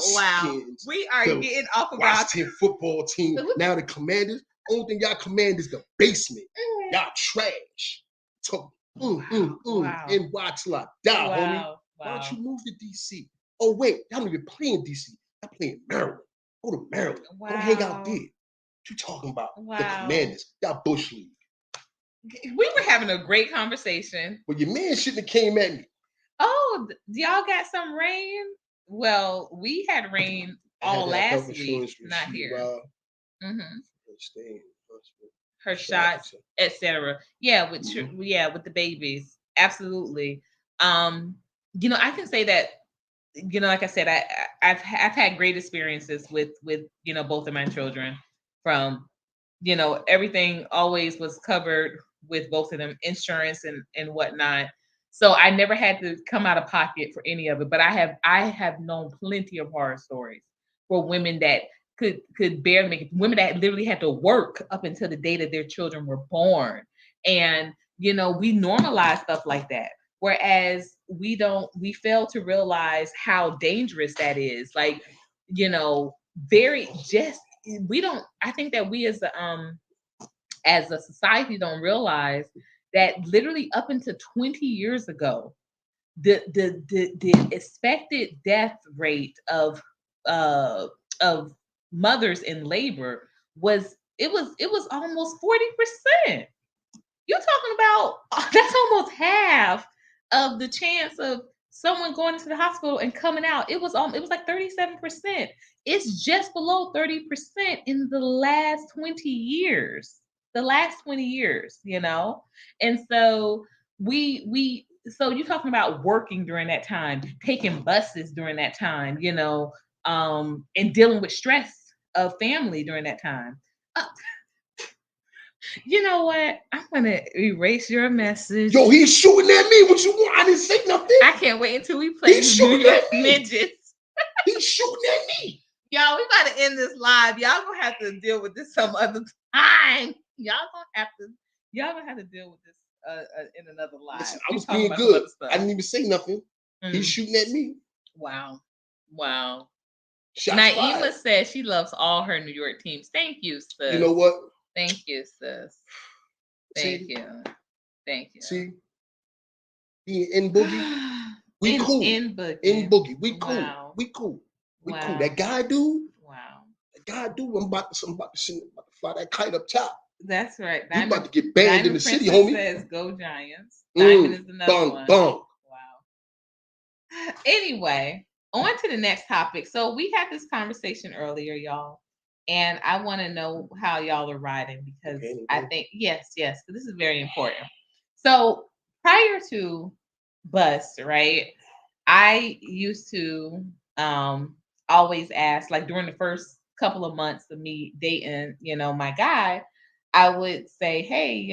We are getting off of Washington football team. Now the Commanders. Only thing y'all command is the basement. Y'all trash. Talk. Wow. And watch till I die, homie. Why don't you move to DC? Oh wait, y'all don't even play in DC. Y'all play in Maryland. Go to Maryland. Go hang out there. What you talking about? The Commanders. Y'all Bush League. We were having a great conversation. Well, your man shouldn't have came at me. Oh, y'all got some rain? Well, we had rain I had all to have health last week, insurance not receipt here. while Hmm staying in the hospital. Her Shots. shots, etc. Yeah, with with the babies, absolutely. Um, I can say that like I said, I've had great experiences with both of my children. From everything always was covered with both of them, insurance and whatnot. So I never had to come out of pocket for any of it. But I have known plenty of horror stories for women that could barely make it, women that literally had to work up until the day that their children were born. And we normalize stuff like that. Whereas we fail to realize how dangerous that is. Like, very just we don't I think that we as a society don't realize that literally up until 20 years ago, the expected death rate uh of mothers in labor was almost 40%. You're talking about that's almost half of the chance of someone going into the hospital and coming out. It was like 37%. It's just below 30% in the last 20 years. The last 20 years. And so so you're talking about working during that time, taking buses during that time, and dealing with stress of family during that time. Uh, you know what? I'm gonna erase your message. Yo, he's shooting at me. What you want? I didn't say nothing. I can't wait until we play He's New shooting York at me. Ninjas. He's shooting at me. Y'all, we gotta end this live. Y'all gonna have to deal with this some other time. Y'all gonna have to deal with this in another live. Listen, I We was talking being about some good. other stuff. I didn't even say nothing. He's Mm. shooting at me. Wow. Shots Naima fired. says she loves all her New York teams. Thank you, sis. You know what? Thank you, sis. Thank you. Thank you. See, he in Boogie. We cool. In Boogie. In Boogie. We cool. Wow. We cool. We Wow. cool. That guy dude. Wow. That guy dude. I'm about to fly that kite up top. That's right. You about to get banned in the city, homie. Says go Giants. Diamond is another one. Bung. Wow. Anyway, on to the next topic. So we had this conversation earlier, y'all, and I want to know how y'all are riding because I think yes, this is very important. So prior to Bust, right? I used to always ask, like during the first couple of months of me dating, my guy, I would say, hey,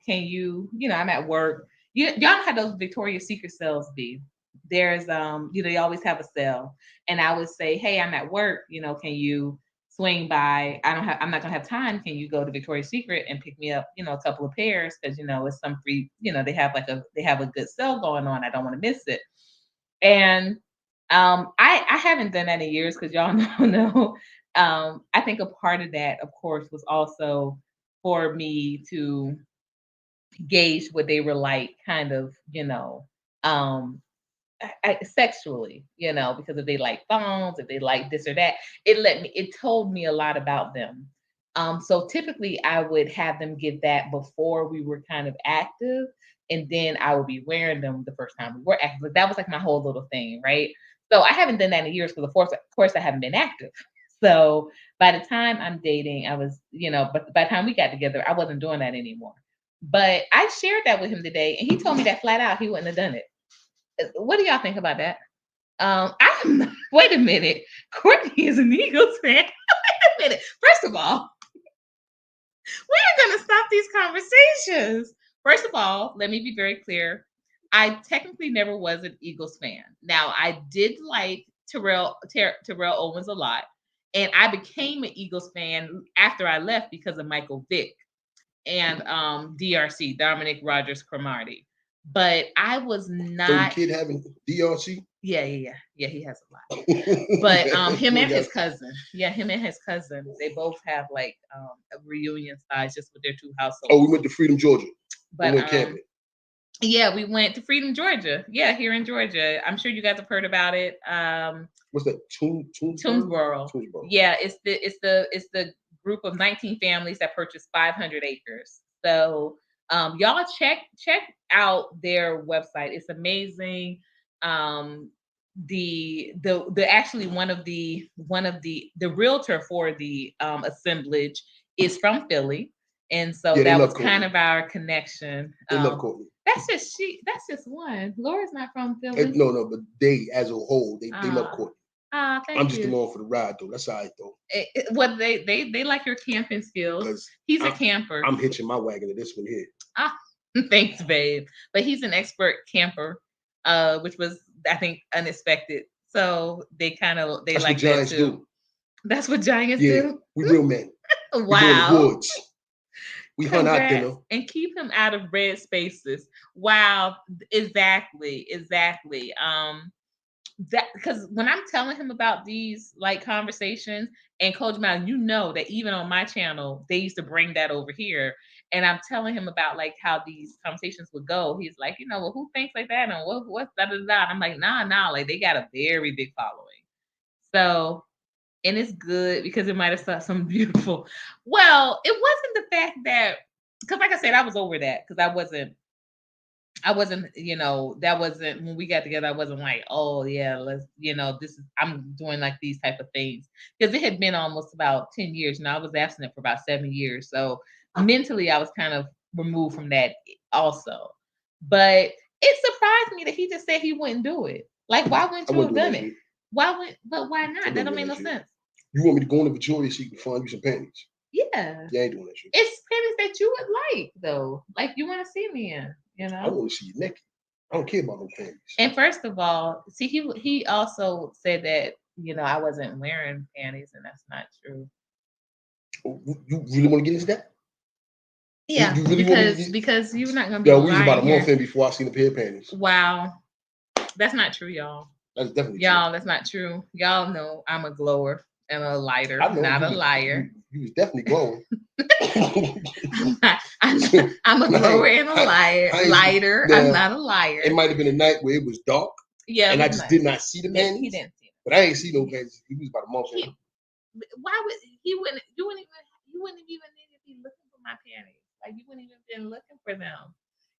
can you, I'm at work. Y'all know how those Victoria's Secret sales be. There's they always have a sale. And I would say, hey, I'm at work, can you swing by? I'm not gonna have time. Can you go to Victoria's Secret and pick me up, a couple of pairs? Because it's some free, they have a good sale going on. I don't want to miss it. And I haven't done that in years because y'all know. I think a part of that, of course, was also for me to gauge what they were like, kind of, um, sexually, because if they like thongs, if they like this or that, it told me a lot about them. So typically I would have them get that before we were kind of active, and then I would be wearing them the first time we were active. But that was like my whole little thing, right? So I haven't done that in years because of course I haven't been active. So by the time I'm dating, I was, but by the time we got together, I wasn't doing that anymore. But I shared that with him today, and he told me that flat out he wouldn't have done it. What do y'all think about that? Wait a minute. Courtney is an Eagles fan. Wait a minute. First of all, we're going to stop these conversations. First of all, let me be very clear. I technically never was an Eagles fan. Now, I did like Terrell Owens a lot, and I became an Eagles fan after I left because of Michael Vick and DRC, Dominic Rodgers-Cromartie. But I was not. So the kid having DRC? Yeah, he has a lot. But him and his cousin. Yeah, him and his cousin. They both have like a reunion size just with their two households. Oh, we went to Freedom, Georgia. But yeah, we went to Freedom, Georgia. Yeah, here in Georgia. I'm sure you guys have heard about it. What's that? Toomsboro. Yeah, it's the group of 19 families that purchased 500 acres. So y'all check out their website. It's amazing. the actually one of the realtor for the assemblage is from Philly, and so Yeah, they that love was kind Courtney. of our connection. They love Courtney. That's just one. Laura's not from Philly. No, but they as a whole, they love Courtney. Thank I'm just you. along for the ride though. That's all right though. Well, they like your camping skills. 'Cause He's a camper. I'm hitching my wagon to this one here. Thanks, babe. But he's an expert camper, which was, I think, unexpected. So they That's like what giants that too. do. That's what giants Yeah, do. we real men. We go in Wow. the woods. We hunt out Congrats. dinner. And keep him out of red spaces. Wow. Exactly. That, because when I'm telling him about these like conversations, and Coach Mal, you know that even on my channel, they used to bring that over here. And I'm telling him about like how these conversations would go. He's like, well, who thinks like that? And what's da da da? I'm like, nah, like they got a very big following. So, and it's good because it might have saw some beautiful. Well, it wasn't the fact that, because like I said, I was over that because I wasn't, that wasn't when we got together. I wasn't like, oh yeah, let's, I'm doing like these type of things because it had been almost about 10 years. I was abstinent for about 7 years. So mentally I was kind of removed from that also. But it surprised me that he just said he wouldn't do it. Like, why wouldn't you have done it? Why not? That don't make no sense. You want me to go into Victoria's so you can find you some panties? Yeah. You ain't doing that shit. It's panties that you would like though. Like you want to see me in. I want to see you naked. I don't care about no panties. And first of all, see, he also said that I wasn't wearing panties, and that's not true. You really want to get into that? Yeah, you really because you're not gonna be. Yeah, we was about a month in before I seen a pair of panties. Wow, that's not true, y'all. That's definitely y'all. True. That's not true. Y'all know I'm a glower and a lighter, not a liar. You was definitely glowing. I'm a glower and a lighter. I'm not a liar. It might have been a night where it was dark. Yeah, and I just did not see the panties. He didn't see them. But I ain't see no panties. He was about a month in. Why would he wouldn't? You wouldn't even need to be looking for my panties. Like you wouldn't even been looking for them.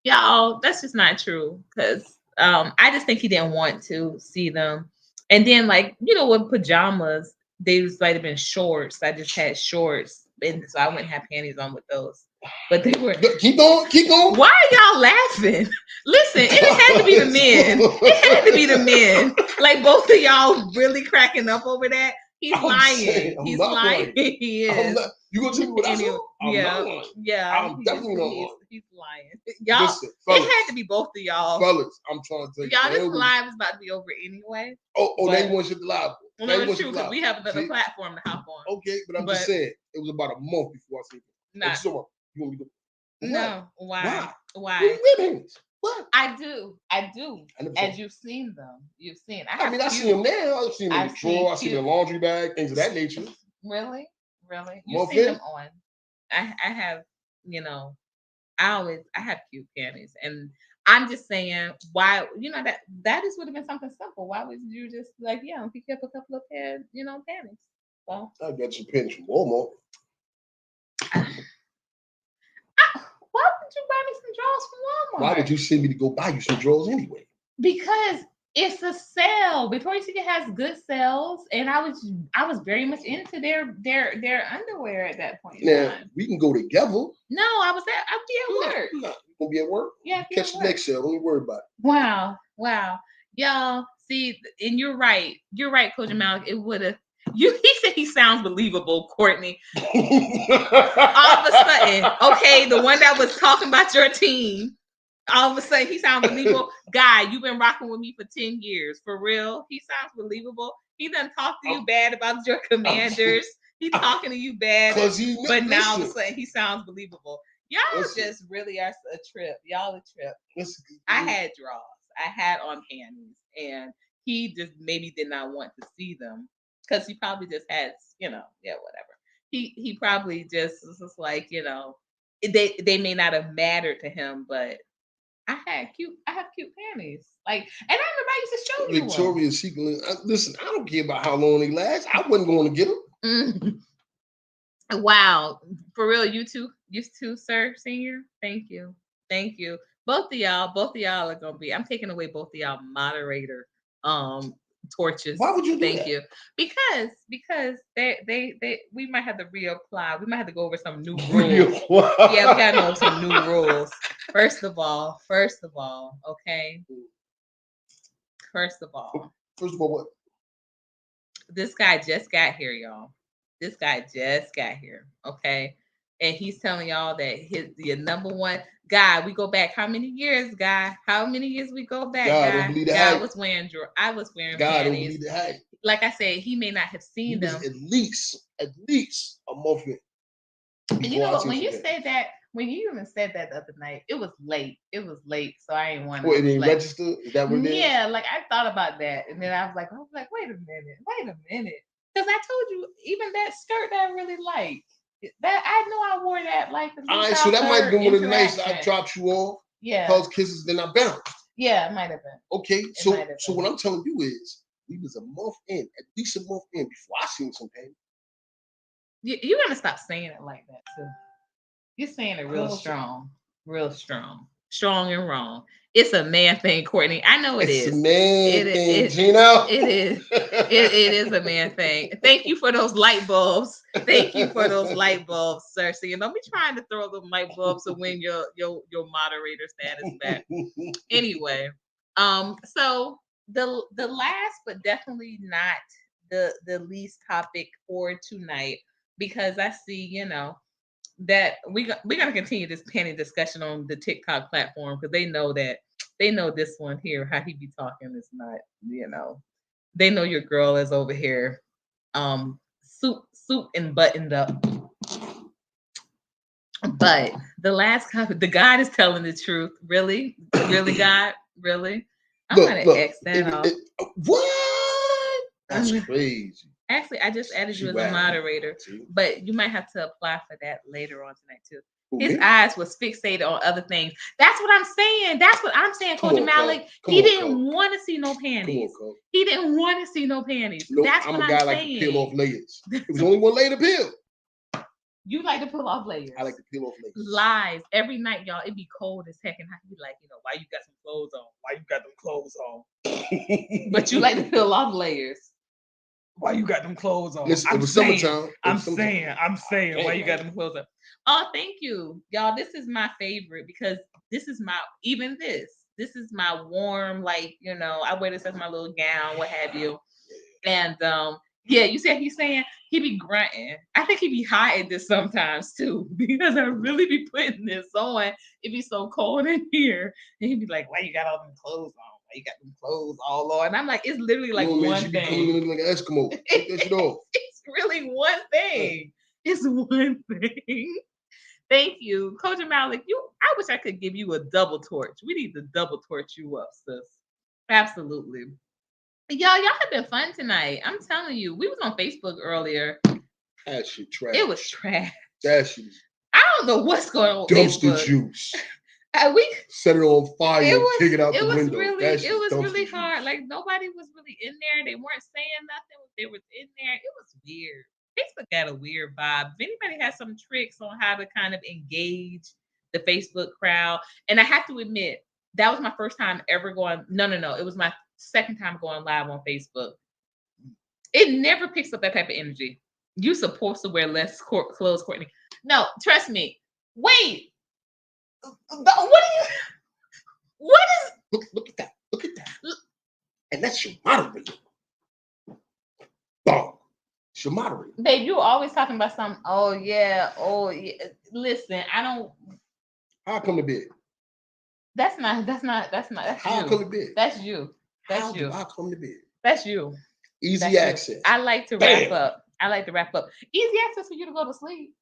Y'all, that's just not true. Because I just think he didn't want to see them. And then with pajamas, they just might have been shorts. I just had shorts, and so I wouldn't have panties on with those. But they were. Keep going. Why are y'all laughing? Listen, it had to be the men. It had to be the men. Like both of y'all really cracking up over that. He's lying. He's lying. He is. You gonna tell me what I saw? Yeah. I'm definitely not lying. He's lying. Y'all, listen, fellas, it had to be both of y'all. Fellas, I'm trying to tell you. Y'all, this live is about to be over anyway. Oh, now you want to shut the live? No, it's true because we have another platform to hop on. Okay, but I'm just saying it was about a month before I seen it. Nah. So you want me to go? No. Why? What? I do. As you've seen them. You've seen. I see them now. I've seen them in the drawer. I see them in the laundry bag, things of that nature. Really? You've seen them on. I have, I have cute panties. And I'm just saying, why, that just would have been something simple. Why would you just pick up a couple of pairs, panties? So I got some panties from Walmart. Why would you buy me some drawers from Walmart? Why would you send me to go buy you some drawers anyway? Because it's a sale. Victoria's Secret has good sales, and I was very much into their underwear at that point. Now we can go together. No, I'd be at work. You gonna be at work? Yeah, catch the next sale. Don't worry about it. Wow, y'all. See, and you're right. You're right, Coach Malik. It would have. He said he sounds believable, Courtney. All of a sudden, okay, the one that was talking about your team. All of a sudden, he sounds believable. Guy, you've been rocking with me for 10 years. For real, he sounds believable. He doesn't talk to you bad about your Commanders. He's talking to you bad, but now all of a sudden, he sounds believable. Y'all just really are a trip. Y'all a trip. I had draws. I had on panties, and he just maybe did not want to see them because he probably just had, whatever. He probably just was like, they may not have mattered to him, but I have cute panties. And I remember I used to show you Victoria's Secret. Listen, I don't care about how long they last. I wasn't going to get them. Wow, for real, you too, sir, senior. Thank you. Both of y'all are gonna be. I'm taking away both of y'all moderator torches. Why would you do Thank that? you. Because they we might have to reapply. We might have to go over some new rules. Yeah, we gotta know some new rules. First of all, okay. First of all, what? this guy just got here, y'all. This guy just got here, okay? And he's telling y'all that your number one guy. We go back how many years, guy? How many years we go back, God, guy? don't believe the Guy hype. was wearing I was wearing God, don't panties. believe the hype. Like I said, he may not have He seen was them. at least a month in. And you know before I what? seen When you some said that, when you even said that the other night, it was late. It was late, so I ain't want to. What, it didn't register? Is that what it is? Yeah, like I thought about that, and then I was like, wait a minute, because I told you even that skirt that I really like. That I know I wore that like the All right, so that might have been one of the nights I interaction. dropped you off, Yeah, hugs, kisses, then I bounced. yeah, it might have been. Okay, It so might have so been. what I'm telling you is we was a month in, at least a month in before I seen some pain. You gotta stop saying it like that too. You're saying it real Cause- strong, strong and wrong. It's a man thing, Courtney. I know it It's is. a man thing, it, Gino. it is. It is a man thing. Thank you for those light bulbs. Thank you for those light bulbs, sir. So you don't be trying to throw them light bulbs to win your moderator status back. Anyway, so the last but definitely not the least topic for tonight, because I see, that we're gonna continue this penny discussion on the TikTok platform, because they know this one here, how he be talking is not, they know your girl is over here suit and buttoned up. But the last comment, the God is telling the truth. Really, God, really. I'm gonna X that off. What? That's crazy. Actually, I just added you as a moderator, but you might have to apply for that later on tonight too. His eyes was fixated on other things. That's what I'm saying. Coach Malik. He didn't want to see no panties. He didn't want to see no panties. Nope, That's what I'm guy saying. like to peel off layers. It was only one layer to peel. You like to peel off layers. I like to peel off layers. Lies. Every night, y'all, it'd be cold as heck, and I'd be like, why you got some clothes on? Why you got them clothes on? But you like to peel off layers. Why you got them clothes on? Listen, it was summertime. I'm saying, why you got them clothes on? Oh, thank you, y'all. This is my favorite, because this is my This is my warm, like, I wear this as my little gown, what have you. And yeah, you said he's saying he be grunting. I think he be hiding this sometimes too, because I really be putting this on. It be so cold in here, and he'd be like, "Why you got all them clothes on? Why you got them clothes all on?" And I'm like, "It's literally like one thing. Coming in like an Eskimo. Take that shit off. It's really one thing. It's one thing." Thank you, Coach Malik. I wish I could give you a double torch. We need to double torch you up, sis. Absolutely. Y'all have been fun tonight. I'm telling you. We was on Facebook earlier. That shit trash. It was trash. That shit. I don't know what's going on. Dumpster Facebook. juice. We set it on fire and kick it out the window. It was really hard. Like, nobody was really in there. They weren't saying nothing. They was in there. It was weird. Facebook got a weird vibe. If anybody has some tricks on how to kind of engage the Facebook crowd, and I have to admit, that was my first time ever going. No. It was my second time going live on Facebook. It never picks up that type of energy. You're supposed to wear less clothes, Courtney. No, trust me. Wait. What is? Look at that. Look at that. And that's your moderator. Dog. It's your moderator. Babe, you always talking about something. Oh yeah. Listen, I don't. How I come to bed? That's not. That's how you. I come to bed? That's you. How do I come to bed? That's you. Easy access. I like to wrap up. Easy access for you to go to sleep.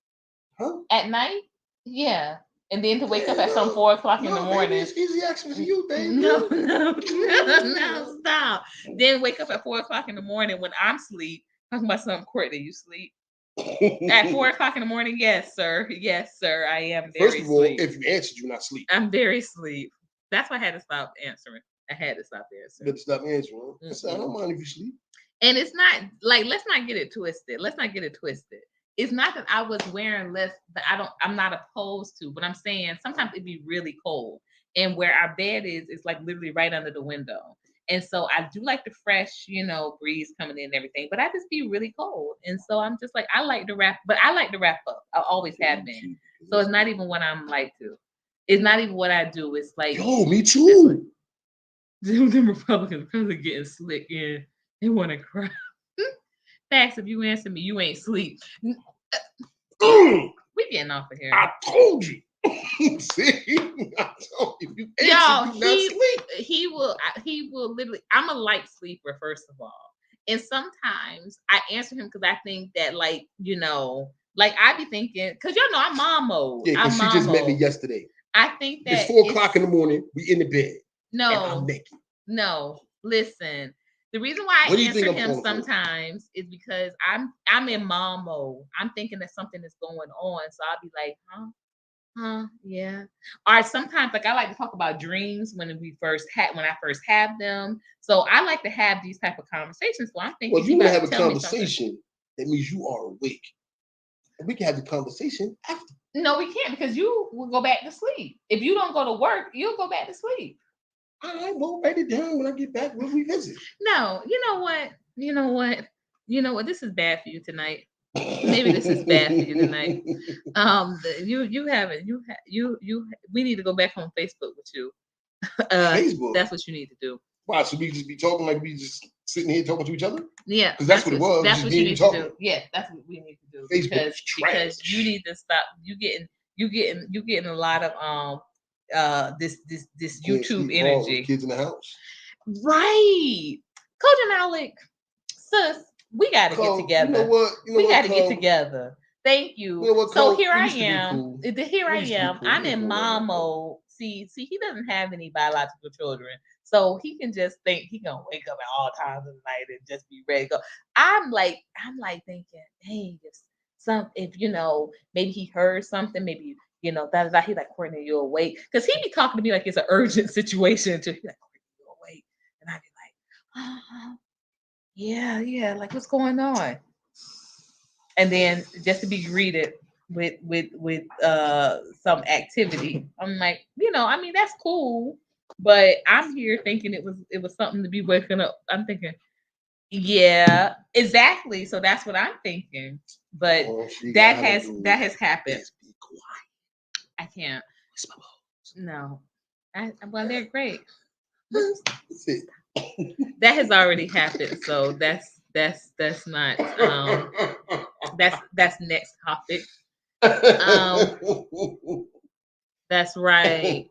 Huh? At night? Yeah. And then to wake up at some 4 o'clock in the morning. Baby, it's easy access for you, baby. No, stop. Then wake up at 4 o'clock in the morning when I'm asleep. Talking about something, Courtney, you sleep? At 4 o'clock in the morning? Yes, sir. I am very First of all, sleep. if you answered, you're not sleep. I'm very sleep. That's why I had to stop answering. You had to stop answering. I don't mind if you sleep. And it's not like, let's not get it twisted. it's not that I was wearing less, but I'm not opposed to, but I'm saying sometimes it'd be really cold. And where our bed is like literally right under the window. And so I do like the fresh, breeze coming in and everything, but I just be really cold. And so I'm just like, I like to wrap, but I like to wrap up. I always have been. So it's not even what I'm like to. It's not even what I do. It's like, yo, me too. Them Republicans probably getting slick in. They want to cry. Facts, if you answer me, you ain't sleep. We getting off of here. I told you. See, I told you. You Y'all, answer, you not sleep. he will literally. I'm a light sleeper, first of all, and sometimes I answer him because I think that, like I be thinking because y'all know I'm mom mode. Yeah, because she just met me yesterday. I think that it's 4 o'clock in the morning. We in the bed. No, and I'm naked. No, listen. The reason why I answer him sometimes is because I'm in mom mode. I'm thinking that something is going on, so I'll be like, yeah. Or sometimes, like I like to talk about dreams when I first have them. So I like to have these type of conversations. So I'm thinking, well, if you want to have a conversation, that means you are awake, and we can have the conversation after. No, we can't because you will go back to sleep. If you don't go to work, you'll go back to sleep. All right, well, write it down. When I get back, we'll revisit. No, you know what? This is bad for you tonight. Maybe this is bad for you tonight. We need to go back on Facebook with you. Facebook. That's what you need to do. Why? So we just be talking like we just sitting here talking to each other? Yeah, because that's what it was. That's what you need to do. Yeah, that's what we need to do. Facebook because you need to stop. You getting a lot of this YouTube energy. Kids in the house. Right. Coach and Alec, sis, we got to get together. You know what? We got to get together. Thank you. You know what, so here I am. Cool. Here I am. I'm in mom mode. See, he doesn't have any biological children. So he can just think he gonna wake up at all times of the night and just be ready to go. I'm like thinking, hey, if maybe he heard something, maybe he's like, Courtney, you awake? Because he be talking to me like it's an urgent situation. He's like, Courtney, you awake? And I'd be like, yeah, like what's going on? And then just to be greeted with some activity, I'm like, that's cool. But I'm here thinking it was something to be waking up. I'm thinking, yeah, exactly. So that's what I'm thinking. But that has happened. Be quiet. I can't. No. Well, they're great. That's it. That has already happened. So that's not that's next topic. That's right.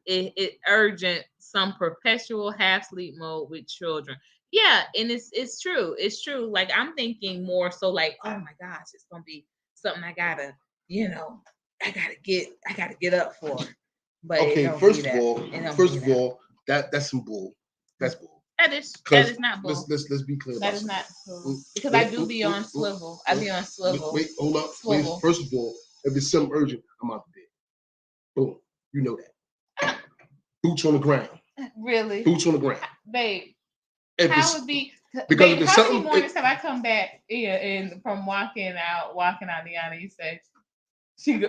It urgent, some perpetual half sleep mode with children. Yeah, and it's true. It's true. Like I'm thinking more so like, oh my gosh, it's gonna be something I gotta get up for. But okay, first of all, that's some bull. That's bull. That is not bull. Let's be clear. That is not bull. Because I do be on swivel. I be on swivel. Wait, hold up. Please. First of all, if it's something urgent, I'm out the bed. Boom. You know that. Boots on the ground. Really? Boots on the ground. Babe. How would be because babe, how many mornings have I come back and from walking out Liana, you say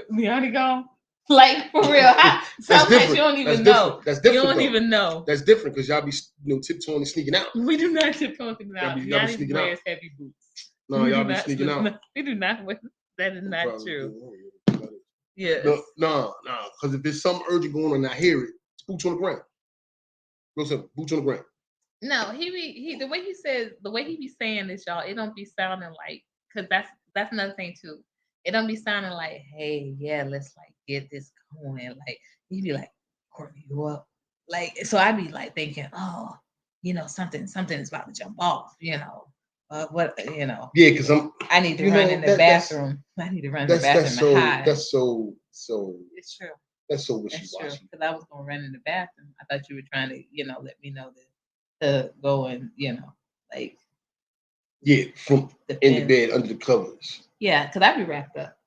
Liana gone? Like for real. Sometimes you don't even know. That's different. You don't even know. That's different because y'all be tiptoeing and sneaking out. We do not tiptoe and sneaking out. Liana wears heavy boots. No, y'all be sneaking out. We do not wear. That is not true. Yeah. No. Because if there's something urgent going on and I hear it, it's boots on the ground. Boots on the ground. No, the way he be saying this, y'all, it don't be sounding like, because that's another thing too. It don't be sounding like, hey, yeah, let's like get this going. Like he be like, Courtney, you up? Like, so I be like thinking, oh, something is about to jump off, what. Yeah, because I need to run in the bathroom. I need to run in the bathroom and hide. That's so. It's true. That's so wishy-washy. Because I was gonna run in the bathroom. I thought you were trying to, let me know to go and, like. Yeah, from in the bed under the covers. Yeah, because I'd be wrapped up.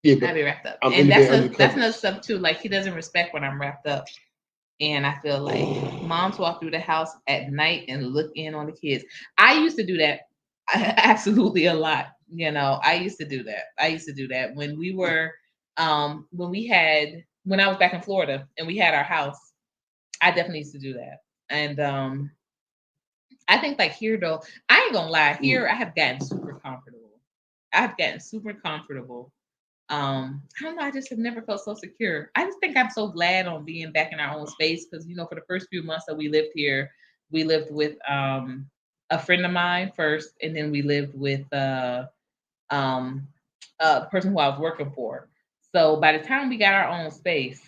Yeah, but I'd be wrapped up, and that's another stuff too. Like he doesn't respect when I'm wrapped up, and I feel like moms walk through the house at night and look in on the kids. I used to do that absolutely a lot. You know, I used to do that. I used to do that when we were, when I was back in Florida and we had our house. I definitely used to do that. And I think like here though, I ain't gonna lie, here I have gotten super comfortable. I've gotten super comfortable. I don't know, I just have never felt so secure. I just think I'm so glad on being back in our own space because you know, for the first few months that we lived here, we lived with a friend of mine first, and then we lived with um the person who I was working for. So by the time we got our own space,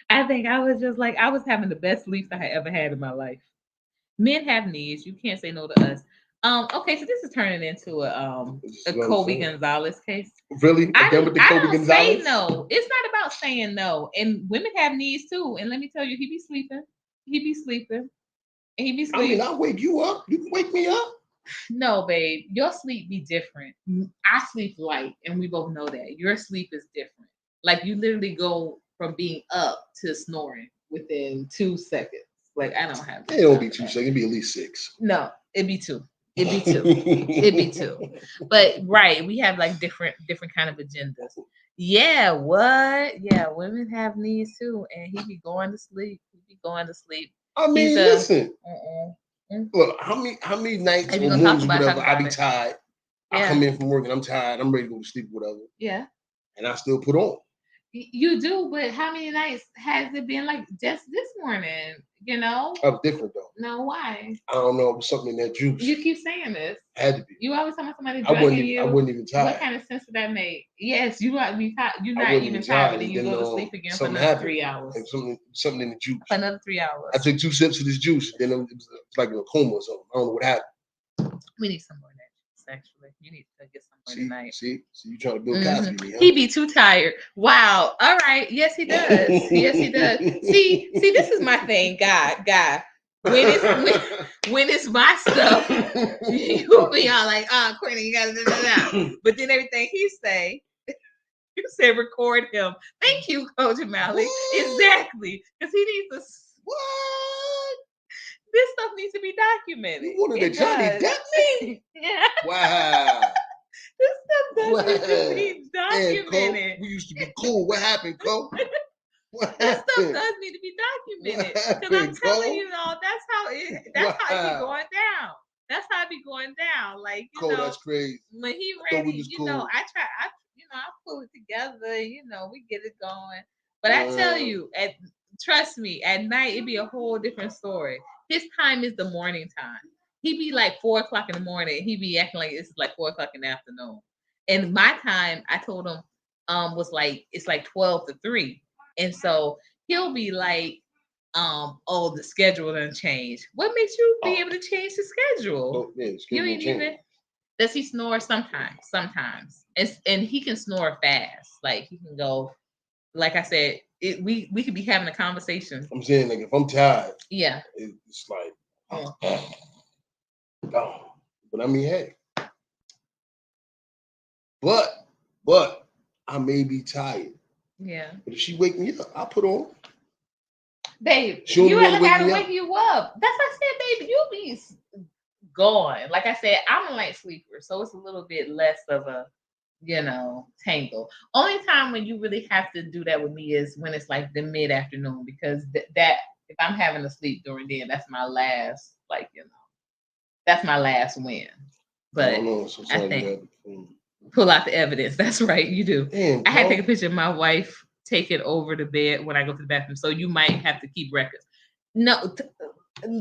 I think I was just like I was having the best sleep I had ever had in my life. Men have needs. You can't say no to us. Okay, so this is turning into This is a what I'm Kobe saying. Gonzalez case. Really? Again with the I Kobe don't Gonzalez? say no. It's not about saying no. And women have needs too. And let me tell you, he be sleeping. He be sleeping. And he be I mean, sleeping. I'll wake you up. You can wake me up. No, babe, your sleep be different. I sleep light, and we both know that. Your sleep is different. Like you literally go from being up to snoring within 2 seconds. Like I don't have. It don't be 2 seconds. It'd be at least 6. No, it'd be 2. It'd be 2. It'd be 2. But right, we have like different kind of agendas. Yeah, what? Yeah, women have needs too, and he be going to sleep. He be going to sleep. I mean, He's listen. Mm-mm. Look, how many nights If or you're gonna talk mornings, about it, whatever, talk I be about it. tired. I Yeah. come in from work and I'm tired. I'm ready to go to sleep, whatever, Yeah. and I still put on. You do, but how many nights has it been like just this morning? You know? I'm different though. No, why? I don't know. It was something in that juice. You keep saying this. Had to be. You always talking about somebody I drugging you. wasn't even tired. What kind of sense did that make? Yes, you might be tired. You're I not wasn't even even tired, tired, but then and you then, go to sleep again for something another happened. 3 hours. Like something in the juice. For another 3 hours. I took 2 sips of this juice, then it was like in a coma or something. I don't know what happened. We need some more of that juice, actually. You need to get some more tonight. See, you trying to build Cosby me, huh? He be too tired. Wow. All right. Yes, he does. Yes, he does. See, this is my thing, God. When it's my stuff, you'll be all like, Courtney, you gotta do that. But then everything he say, you say record him. Thank you, Coach Malley. Exactly. Because he needs to What? This stuff needs to be documented. You wanted to Johnny Depp me? Yeah. Wow. This stuff does need to be Yeah, documented. Cole, we used to be cool. What happened, Cole? What This happened? stuff does need to be documented. Because I'm telling you, that's how it be going down. That's how it be going down. Like, you Cole, know, that's crazy. when he I ready, was you cool. know, I pull it together, you know, we get it going. But I tell you, trust me, at night it'd be a whole different story. His time is the morning time. He'd be like 4 o'clock in the morning. He'd be acting like it's like 4 o'clock in the afternoon. And my time, I told him, was like it's like 12 to 3. And so he'll be like, oh, the schedule done changed. What makes you be able to change the schedule? You ain't even. Does he snore sometimes? Sometimes. And he can snore fast. Like he can go, like I said, we could be having a conversation. I'm saying, like, if I'm tired, yeah, it's like, oh. But I mean, hey, but I may be tired. Yeah. But if she wake me up, I'll put on. Babe, you ever had to wake you up? That's what I said, babe. You'll be gone. Like I said, I'm a light sleeper, so it's a little bit less of a, tangle. Only time when you really have to do that with me is when it's like the mid-afternoon, because that if I'm having to sleep during then, that's my last, that's my last win. But I think pull out the evidence. That's right, you do. Damn, I had to take a picture of my wife taking over the bed when I go to the bathroom, so you might have to keep records. No,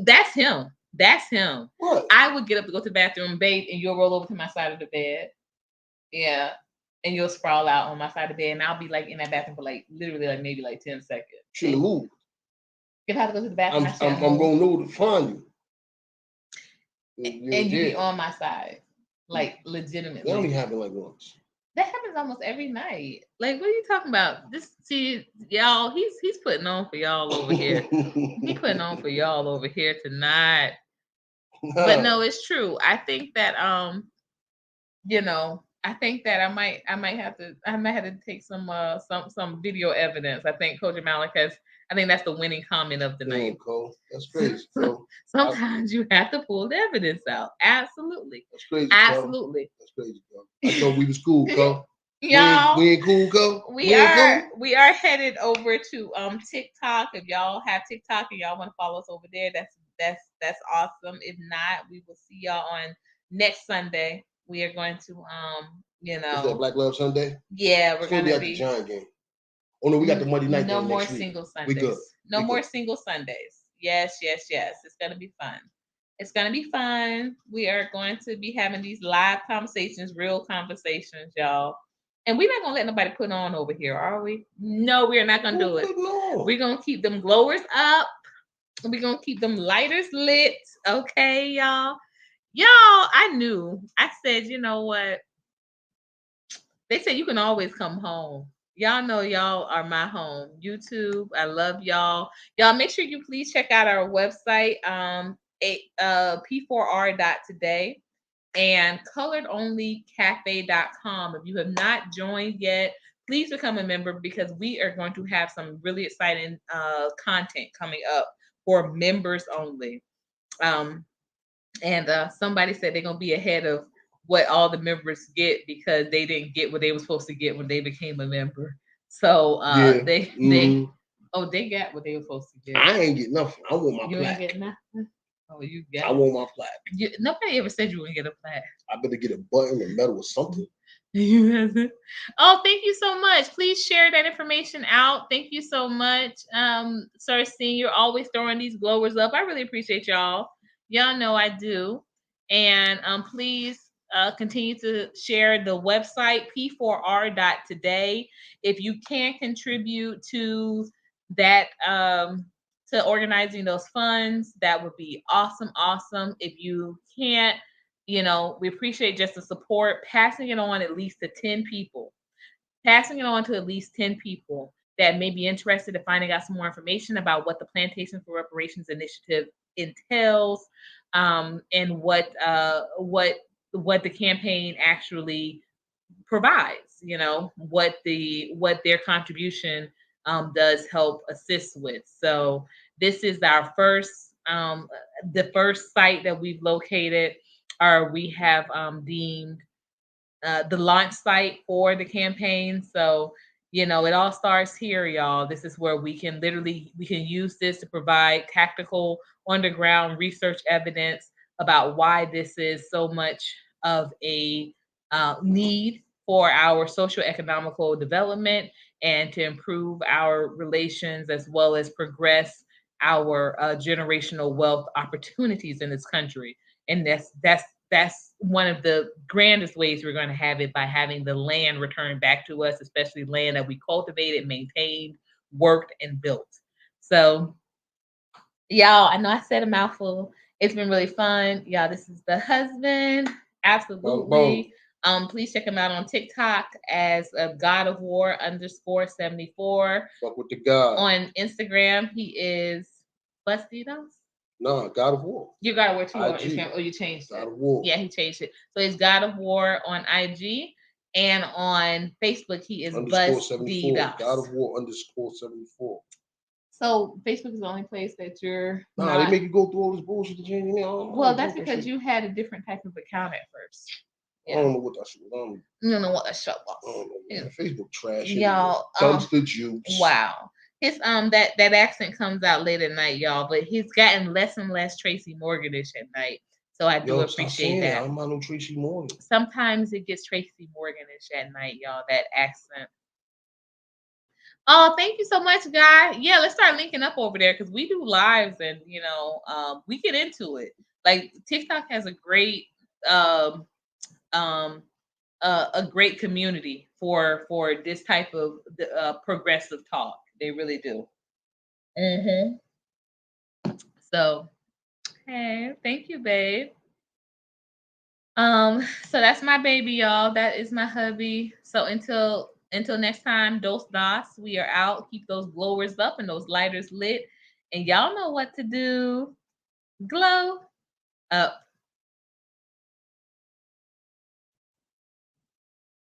that's him. That's him. What? I would get up to go to the bathroom, babe, and you'll roll over to my side of the bed. Yeah. And you'll sprawl out on my side of the bed, and I'll be like in that bathroom for like literally like maybe like 10 seconds. Shouldn't move. If I have to go to the bathroom, I'm gonna know to find you. And you be on my side. Like legitimately. That only happened like once. That happens almost every night. Like, what are you talking about? See, y'all, he's putting on for y'all over here. He's putting on for y'all over here tonight. But no, it's true. I think that I think that I might have to take some video evidence. I think Coach Malik I think that's the winning comment of the night. Cole. That's crazy, Cole. Sometimes you have to pull the evidence out. Absolutely. That's crazy. Absolutely. Cole. That's crazy, Cole. I thought we was cool, Cole. Y'all, we ain't cool, Cole. We are headed over to TikTok. If y'all have TikTok and y'all want to follow us over there, that's awesome. If not, we will see y'all on next Sunday. We are going to Is that Black Love Sunday? Yeah, we're gonna be the Giant game. Oh no, we got the Monday night game. No more next week. single Sundays. We good. No more single Sundays. Yes. It's gonna be fun. It's gonna be fun. We are going to be having these live conversations, real conversations, y'all. And we're not gonna let nobody put on over here, are we? No, we're not gonna do it. No. We're gonna keep them glowers up. We're gonna keep them lighters lit. Okay, y'all. I knew. I said, you know what? They said you can always come home. Y'all know y'all are my home. YouTube, I love y'all. Y'all make sure you please check out our website, p4r.today and coloredonlycafe.com. If you have not joined yet, please become a member because we are going to have some really exciting content coming up for members only. And somebody said they're going to be ahead of what all the members get because they didn't get what they were supposed to get when they became a member. So they got what they were supposed to get. I ain't get nothing. I want my plaque. You ain't get nothing? Oh, you got I want my plaque. Nobody ever said you wouldn't get a plaque. I better get a button, a medal, or something. Oh, thank you so much. Please share that information out. Thank you so much. Sir Senior, always throwing these glowers up. I really appreciate y'all. Y'all know I do. And please continue to share the website, p4r.today. If you can contribute to that, to organizing those funds, that would be awesome. If you can't, we appreciate just the support, passing it on at least to 10 people, that may be interested in finding out some more information about what the Plantation for Reparations Initiative entails, and what the campaign actually provides, what their contribution does help assist with. So this is our the first site that we've located, or we have deemed the launch site for the campaign. So, it all starts here, y'all. This is where we can use this to provide tactical underground research evidence about why this is so much of a need for our socio-economical development and to improve our relations as well as progress our generational wealth opportunities in this country. And that's one of the grandest ways we're going to have it, by having the land returned back to us, especially land that we cultivated, maintained, worked, and built. So, y'all, I know I said a mouthful. It's been really fun. Y'all, this is the husband. Absolutely. Please check him out on TikTok as God of War _74. Fuck with the God. On Instagram, he is Bustitos. No, God of War. You got to War too on Instagram. Oh, you changed it. God of War. Yeah, he changed it. So it's God of War on IG, and on Facebook he is Bustitos. God of War _74. So Facebook is the only place that you're. They make you go through all this bullshit to change your name. Well, that's because you had a different type of account at first. Yeah. I don't know what that shit was. You don't know what that shit was. I don't know. Yeah. Facebook trash. Y'all. Dumpster juice. Wow. His that accent comes out late at night, y'all. But he's gotten less and less Tracy Morganish at night. So I do appreciate that. I'm not no Tracy Morgan. Sometimes it gets Tracy Morganish at night, y'all. That accent. Oh, thank you so much, guy. Yeah, let's start linking up over there because we do lives and we get into it. Like TikTok has a great a great community for this type of progressive talk. They really do. So, hey, thank you, babe. So that's my baby, y'all. That is my hubby. So until next time, dos das. We are out. Keep those glowers up and those lighters lit. And y'all know what to do. Glow up.